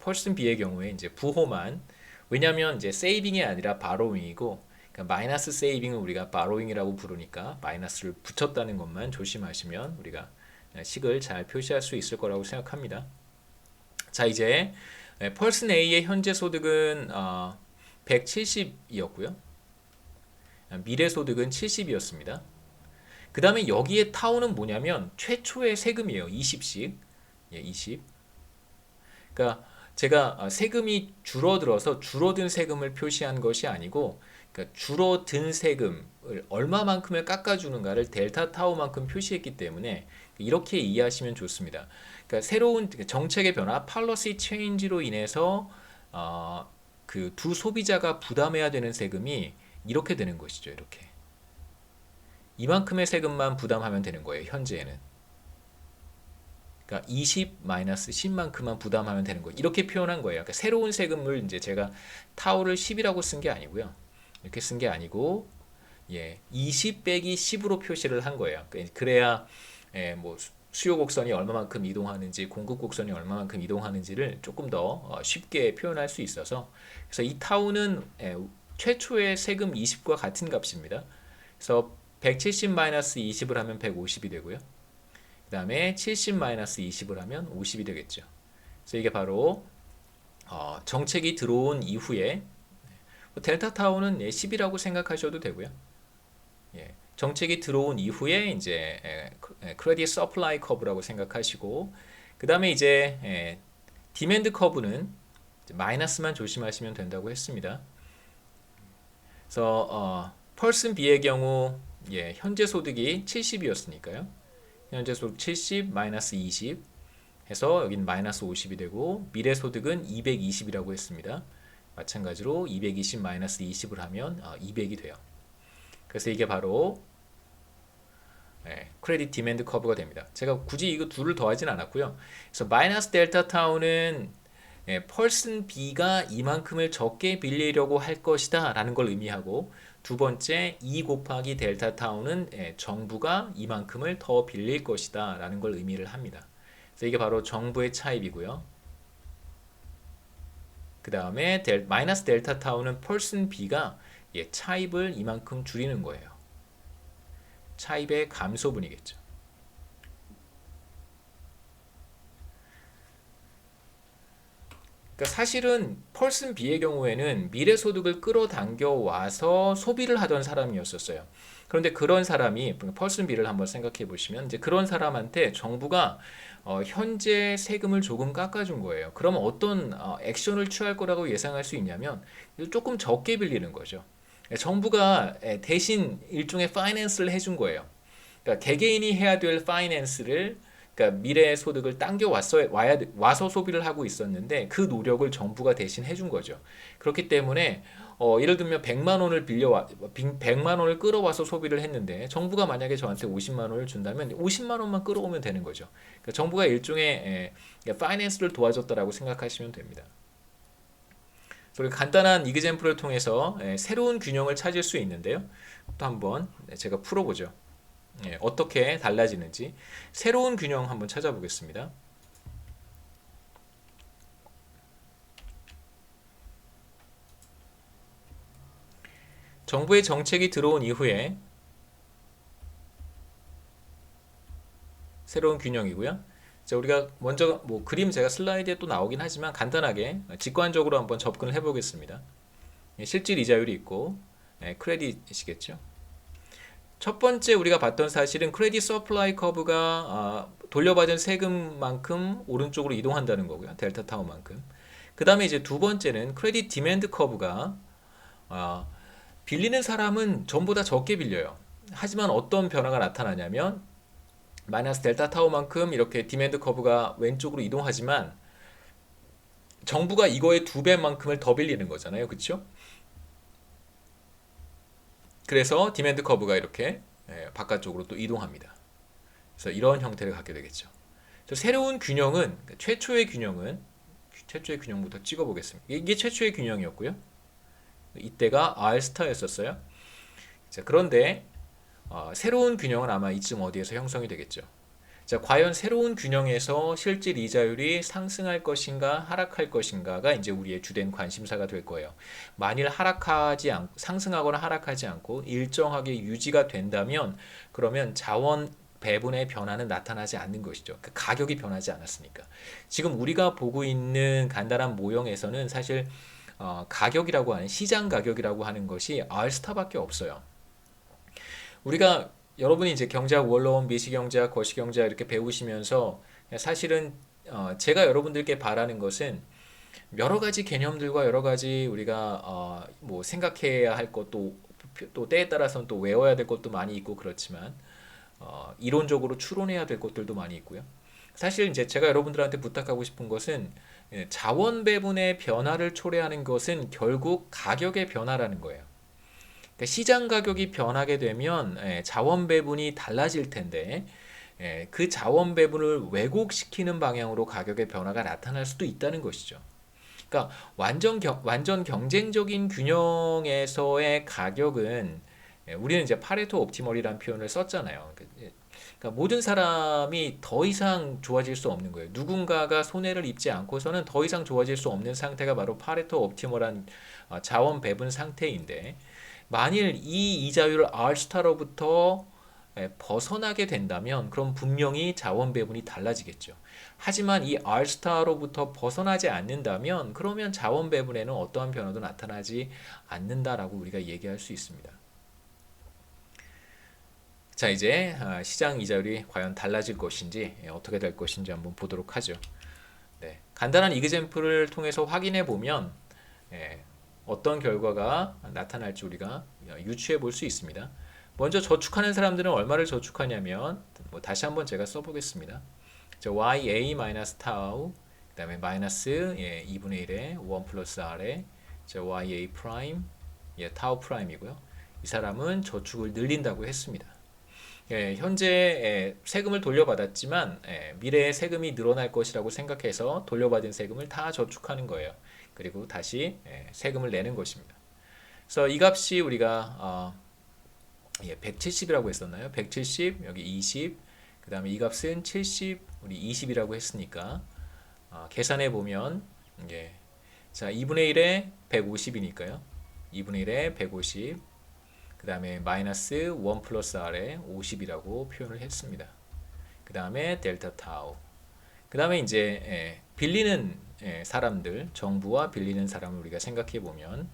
[SPEAKER 1] 펄슨 B의 경우에 이제 부호만 왜냐하면 이제 세이빙이 아니라 바로잉이고 그러니까 마이너스 세이빙은 우리가 바로잉이라고 부르니까 마이너스를 붙였다는 것만 조심하시면 우리가 식을 잘 표시할 수 있을 거라고 생각합니다. 자, 이제 펄슨 A의 현재 소득은 170이었고요. 미래 소득은 70이었습니다. 그 다음에 여기에 타우는 뭐냐면 최초의 세금이에요. 20씩. 20. 그러니까 제가 세금이 줄어들어서 줄어든 세금을 표시한 것이 아니고 그러니까 줄어든 세금을 얼마만큼을 깎아주는가를 델타 타우만큼 표시했기 때문에 이렇게 이해하시면 좋습니다. 그러니까 새로운 정책의 변화, 팔러시 체인지로 인해서 그 두 소비자가 부담해야 되는 세금이 이렇게 되는 것이죠. 이렇게 이만큼의 세금만 부담하면 되는 거예요. 현재에는. 그러니까 20-10만큼만 부담하면 되는 거예요. 이렇게 표현한 거예요. 그러니까 새로운 세금을 이제 제가 타우를 10이라고 쓴 게 아니고요. 이렇게 쓴 게 아니고 20 빼기 10으로 표시를 한 거예요. 그래야 뭐 수요 곡선이 얼마만큼 이동하는지 공급 곡선이 얼마만큼 이동하는지를 조금 더 쉽게 표현할 수 있어서 그래서 이 타우는 최초의 세금 20과 같은 값입니다. 그래서 170-20을 하면 150이 되고요. 그 다음에 70-20을 하면 50이 되겠죠. 그래서 이게 바로 정책이 들어온 이후에 델타 타우는 10이라고 생각하셔도 되고요. 정책이 들어온 이후에 이제 크레딧 서플라이 커브라고 생각하시고 그 다음에 이제 디맨드 커브는 마이너스만 조심하시면 된다고 했습니다. 그래서 펄슨 B의 경우 현재 소득이 70이었으니까요. 현재 소득 70-20 해서 여긴 마이너스 50이 되고 미래 소득은 220이라고 했습니다. 마찬가지로 220 마이너스 20을 하면 200이 돼요. 그래서 이게 바로 크레딧 디맨드 커브가 됩니다. 제가 굳이 이거 둘을 더하진 않았고요. 그래서 마이너스 델타 타우는 펄슨 B가 이만큼을 적게 빌리려고 할 것이다 라는 걸 의미하고, 두 번째 2 곱하기 델타 타우는 정부가 이만큼을 더 빌릴 것이다 라는 걸 의미를 합니다. 그래서 이게 바로 정부의 차입이고요. 그 다음에 마이너스 델타 타우는 펄슨 B가 차입을 이만큼 줄이는 거예요. 차입의 감소분이겠죠. 그러니까 사실은 펄슨 B의 경우에는 미래 소득을 끌어당겨 와서 소비를 하던 사람이었었어요. 그런데 그런 사람이 펄슨 B를 한번 생각해 보시면 이제 그런 사람한테 정부가 현재 세금을 조금 깎아준 거예요. 그러면 어떤 액션을 취할 거라고 예상할 수 있냐면 조금 적게 빌리는 거죠. 정부가 대신 일종의 파이낸스를 해준 거예요. 그러니까 개개인이 해야 될 파이낸스를, 그러니까 미래 소득을 당겨 와서 소비를 하고 있었는데 그 노력을 정부가 대신 해준 거죠. 그렇기 때문에 예를 들면 100만 원을 100만 원을 끌어와서 소비를 했는데 정부가 만약에 저한테 50만 원을 준다면 50만 원만 끌어오면 되는 거죠. 그러니까 정부가 일종의 파이낸스를 도와줬다라고 생각하시면 됩니다. 그리고 간단한 이그젬플을 통해서 새로운 균형을 찾을 수 있는데요. 또 한번 제가 풀어보죠. 어떻게 달라지는지 새로운 균형 한번 찾아보겠습니다. 정부의 정책이 들어온 이후에 새로운 균형이고요. 자, 우리가 먼저 그림 제가 슬라이드에 또 나오긴 하지만 간단하게 직관적으로 한번 접근을 해보겠습니다. 실질 이자율이 있고 크레딧이겠죠. 첫 번째 우리가 봤던 사실은 크레딧 서플라이 커브가 돌려받은 세금만큼 오른쪽으로 이동한다는 거고요. 델타 타워만큼. 그 다음에 이제 두 번째는 크레딧 디맨드 커브가 빌리는 사람은 전부 다 적게 빌려요. 하지만 어떤 변화가 나타나냐면 마이너스 델타 타워만큼 이렇게 디맨드 커브가 왼쪽으로 이동하지만 정부가 이거의 2배만큼을 더 빌리는 거잖아요. 그렇죠? 그래서 디맨드 커브가 이렇게 바깥쪽으로 또 이동합니다. 그래서 이런 형태를 갖게 되겠죠. 새로운 균형은 최초의 균형부터 찍어보겠습니다. 이게 최초의 균형이었고요. 이때가 R 스타였었어요. 자, 그런데 새로운 균형은 아마 이쯤 어디에서 형성이 되겠죠. 자, 과연 새로운 균형에서 실질 이자율이 상승할 것인가 하락할 것인가가 이제 우리의 주된 관심사가 될 거예요. 만일 상승하거나 하락하지 않고 일정하게 유지가 된다면 그러면 자원 배분의 변화는 나타나지 않는 것이죠. 그 가격이 변하지 않았으니까. 지금 우리가 보고 있는 간단한 모형에서는 사실 가격이라고 하는 시장 가격이라고 하는 것이 R스타밖에 없어요. 우리가 여러분이 이제 경제학 원론, 미시경제학, 거시경제학 이렇게 배우시면서 사실은 제가 여러분들께 바라는 것은 여러 가지 개념들과 여러 가지 우리가 생각해야 할 것도 또 때에 따라서는 또 외워야 될 것도 많이 있고 그렇지만 이론적으로 추론해야 될 것들도 많이 있고요. 사실 이제 제가 여러분들한테 부탁하고 싶은 것은 자원 배분의 변화를 초래하는 것은 결국 가격의 변화라는 거예요. 그러니까 시장 가격이 변하게 되면 자원 배분이 달라질 텐데 그 자원 배분을 왜곡시키는 방향으로 가격의 변화가 나타날 수도 있다는 것이죠. 그러니까 완전 경쟁적인 균형에서의 가격은 우리는 이제 파레토 옵티멀이라는 표현을 썼잖아요. 그러니까 모든 사람이 더 이상 좋아질 수 없는 거예요. 누군가가 손해를 입지 않고서는 더 이상 좋아질 수 없는 상태가 바로 파레토 옵티멀한 자원 배분 상태인데, 만일 이 이자율 R스타로부터 벗어나게 된다면 그럼 분명히 자원 배분이 달라지겠죠. 하지만 이 R스타로부터 벗어나지 않는다면 그러면 자원 배분에는 어떠한 변화도 나타나지 않는다라고 우리가 얘기할 수 있습니다. 자, 이제 시장 이자율이 과연 달라질 것인지 어떻게 될 것인지 한번 보도록 하죠. 네, 간단한 이그젬플을 통해서 확인해 보면 어떤 결과가 나타날지 우리가 유추해 볼 수 있습니다. 먼저 저축하는 사람들은 얼마를 저축하냐면 다시 한번 제가 써보겠습니다. 자, ya 마이너스 타우 그 다음에 마이너스 2분의 1에 1 플러스 r에 자, ya 프라임 타우 프라임이고요. 이 사람은 저축을 늘린다고 했습니다. 현재 세금을 돌려받았지만 미래에 세금이 늘어날 것이라고 생각해서 돌려받은 세금을 다 저축하는 거예요. 그리고 다시 세금을 내는 것입니다. 그래서 이 값이 우리가 170이라고 했었나요? 170 여기 20 그 다음에 이 값은 70 우리 20이라고 했으니까 계산해 보면 자 2분의 1에 150이니까요. 2분의 1에 150 그 다음에 마이너스 1 플러스 r에 50이라고 표현을 했습니다. 그 다음에 델타 타우 그 다음에 이제 빌리는 사람들 정부와 빌리는 사람을 우리가 생각해 보면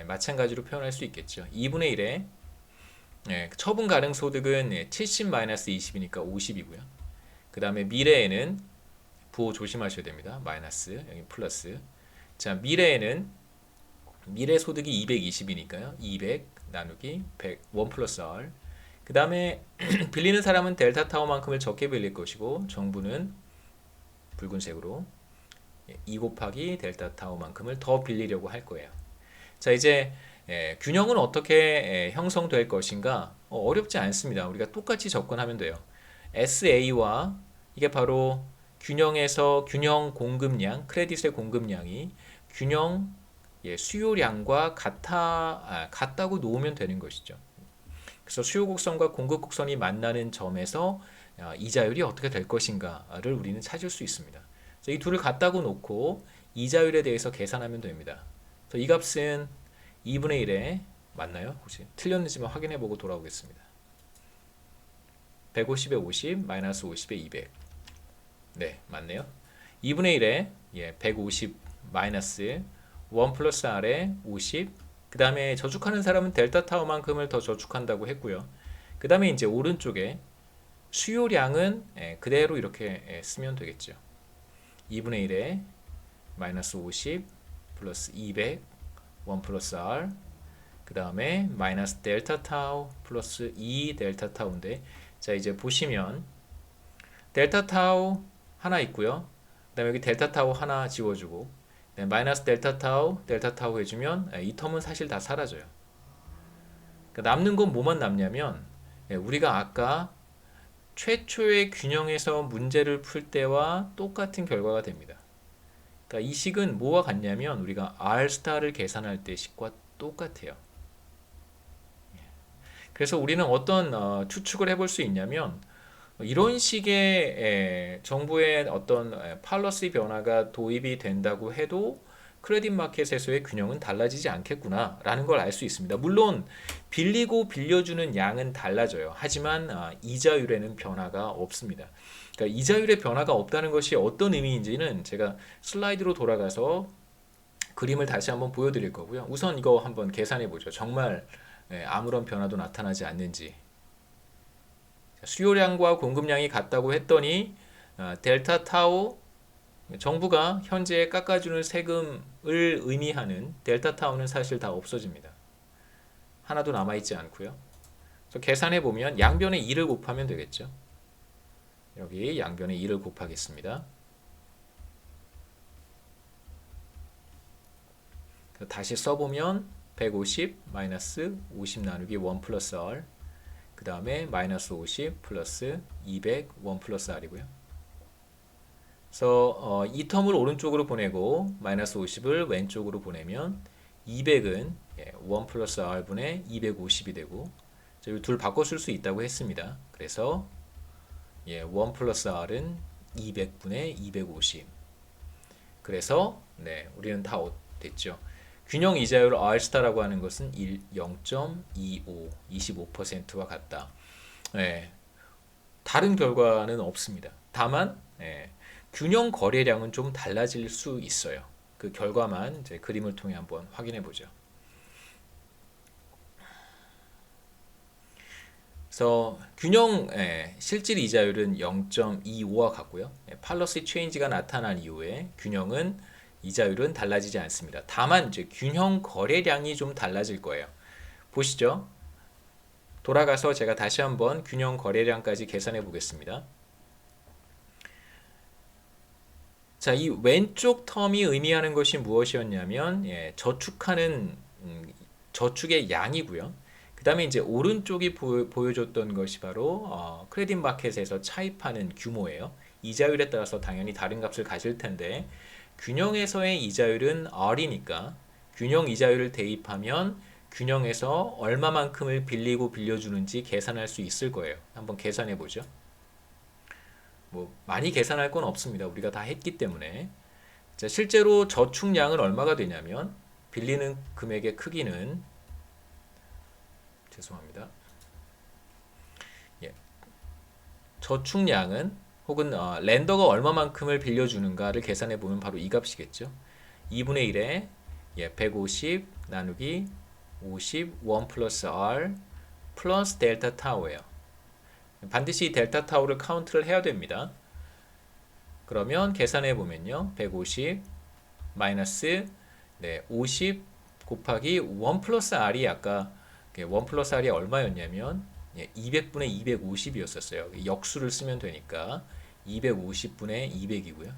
[SPEAKER 1] 마찬가지로 표현할 수 있겠죠. 2분의 1에 처분 가능 소득은 70 마이너스 20이니까 50이고요. 그 다음에 미래에는 부호 조심하셔야 됩니다. 마이너스 여기 플러스 자 미래에는 미래 소득이 220이니까요. 200 나누기 100 1 플러스 r 그 다음에 빌리는 사람은 델타 타워만큼을 적게 빌릴 것이고 정부는 붉은색으로 2 곱하기 델타 타워만큼을 더 빌리려고 할 거예요. 자 이제 균형은 어떻게 형성될 것인가 어렵지 않습니다. 우리가 똑같이 접근하면 돼요. SA와 이게 바로 균형에서 균형 공급량 크레딧의 공급량이 균형 수요량과 같다고 놓으면 되는 것이죠. 그래서 수요 곡선과 공급 곡선이 만나는 점에서 이자율이 어떻게 될 것인가를 우리는 찾을 수 있습니다. 이 둘을 같다고 놓고 이자율에 대해서 계산하면 됩니다. 이 값은 2분의 1에 맞나요? 혹시 틀렸는지만 확인해보고 돌아오겠습니다. 150에 50 마이너스 50에 200 네 맞네요. 2분의 1에 150 마이너스 1 플러스 r에 50 그 다음에 저축하는 사람은 델타 타워만큼을 더 저축한다고 했고요. 그 다음에 이제 오른쪽에 수요량은 그대로 이렇게 쓰면 되겠죠. 2분의 1에 마이너스 50 플러스 200 1 플러스 r 그 다음에 마이너스 델타 타우 플러스 2 델타 타우인데 자 이제 보시면 델타 타우 하나 있고요. 그 다음에 여기 델타 타우 하나 지워주고 마이너스 델타 타우 해주면 이 텀은 사실 다 사라져요. 그러니까 남는 건 뭐만 남냐면 우리가 아까 최초의 균형에서 문제를 풀 때와 똑같은 결과가 됩니다. 그러니까 이 식은 뭐와 같냐면 우리가 R 스타를 계산할 때 식과 똑같아요. 그래서 우리는 어떤 추측을 해볼 수 있냐면 이런 식의 정부의 어떤 팔러시 변화가 도입이 된다고 해도 크레딧 마켓에서의 균형은 달라지지 않겠구나 라는 걸 알 수 있습니다. 물론 빌리고 빌려주는 양은 달라져요. 하지만 이자율에는 변화가 없습니다. 그러니까 이자율의 변화가 없다는 것이 어떤 의미인지는 제가 슬라이드로 돌아가서 그림을 다시 한번 보여드릴 거고요. 우선 이거 한번 계산해 보죠. 정말 아무런 변화도 나타나지 않는지. 수요량과 공급량이 같다고 했더니 델타 타우 정부가 현재 깎아주는 세금을 의미하는 델타 타우는 사실 다 없어집니다. 하나도 남아있지 않고요. 그래서 계산해 보면 양변에 2를 곱하면 되겠죠. 여기 양변에 2를 곱하겠습니다. 다시 써보면 150 마이너스 50 나누기 1 플러스 r 그 다음에 마이너스 50 플러스 200 1 플러스 r이고요. 그래서 이 텀을 오른쪽으로 보내고 마이너스 50을 왼쪽으로 보내면 200은 1 플러스 r분의 250이 되고 이 둘 바꿔 쓸 수 있다고 했습니다. 그래서 1 플러스 r은 200분의 250 그래서 우리는 다 됐죠. 균형 이자율 R스타라고 하는 것은 0.25, 25%와 같다. 다른 결과는 없습니다. 다만 균형 거래량은 좀 달라질 수 있어요. 그 결과만 이제 그림을 통해 한번 확인해 보죠. 그래서 균형 실질 이자율은 0.25와 같고요. 팔러시 체인지가 나타난 이후에 균형은 이자율은 달라지지 않습니다. 다만 이제 균형 거래량이 좀 달라질 거예요. 보시죠. 돌아가서 제가 다시 한번 균형 거래량까지 계산해 보겠습니다. 자, 이 왼쪽 텀이 의미하는 것이 무엇이었냐면 저축하는 저축의 양이고요. 그 다음에 이제 오른쪽이 보여줬던 것이 바로 크레딧 마켓에서 차입하는 규모예요. 이자율에 따라서 당연히 다른 값을 가질 텐데 균형에서의 이자율은 R이니까 균형 이자율을 대입하면 균형에서 얼마만큼을 빌리고 빌려주는지 계산할 수 있을 거예요. 한번 계산해 보죠. 뭐 많이 계산할 건 없습니다. 우리가 다 했기 때문에. 자, 실제로 저축량은 얼마가 되냐면 빌리는 금액의 크기는 죄송합니다. 예. 저축량은 혹은 렌더가 얼마만큼을 빌려주는가를 계산해 보면 바로 이 값이겠죠. 2분의 1에 150 나누기 50 1 플러스 R 플러스 델타 타우예요. 반드시 이 델타 타우를 카운트를 해야 됩니다. 그러면 계산해 보면요. 150 마이너스 50 곱하기 1 플러스 R이 아까 1 플러스 R이 얼마였냐면 200분의 250이었었어요. 역수를 쓰면 되니까 250분의 200이고요.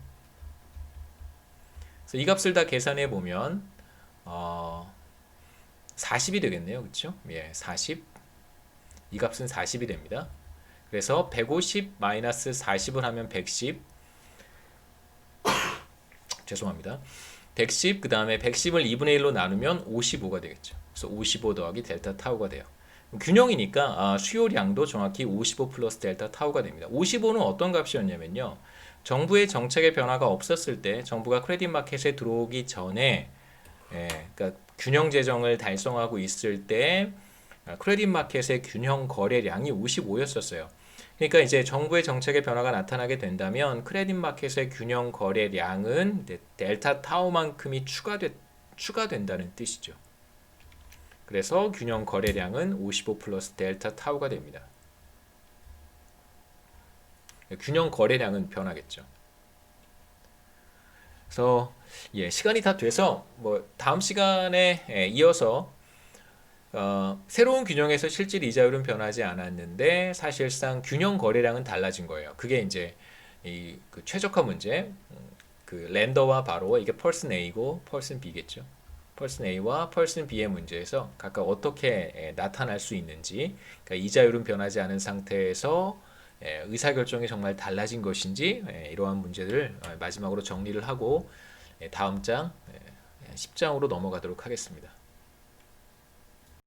[SPEAKER 1] 그래서 이 값을 다 계산해 보면 40이 되겠네요. 그렇죠? 40. 이 값은 40이 됩니다. 그래서 150 마이너스 40을 하면 110. 죄송합니다. 110, 그 다음에 110을 2분의 1로 나누면 55가 되겠죠. 그래서 55 더하기 델타 타우가 돼요. 균형이니까 수요량도 정확히 55 플러스 델타 타우가 됩니다. 55는 어떤 값이었냐면요. 정부의 정책의 변화가 없었을 때, 정부가 크레딧 마켓에 들어오기 전에, 그러니까 균형 재정을 달성하고 있을 때 크레딧 마켓의 균형 거래량이 55였었어요. 그러니까 이제 정부의 정책의 변화가 나타나게 된다면 크레딧 마켓의 균형 거래량은 델타 타우만큼이 추가된다는 뜻이죠. 그래서 균형 거래량은 55 플러스 델타 타우가 됩니다. 균형 거래량은 변하겠죠. 그래서 시간이 다 돼서 뭐 다음 시간에 이어서 새로운 균형에서 실질 이자율은 변하지 않았는데 사실상 균형 거래량은 달라진 거예요. 그게 이제 그 최적화 문제, 그 렌더와 바로 이게 펄슨 A고 펄슨 B겠죠. 펄슨 A와 펄슨 B의 문제에서 각각 어떻게 나타날 수 있는지, 그러니까 이자율은 변하지 않은 상태에서 의사결정이 정말 달라진 것인지 이러한 문제들을 마지막으로 정리를 하고 다음 장 10장으로 넘어가도록 하겠습니다.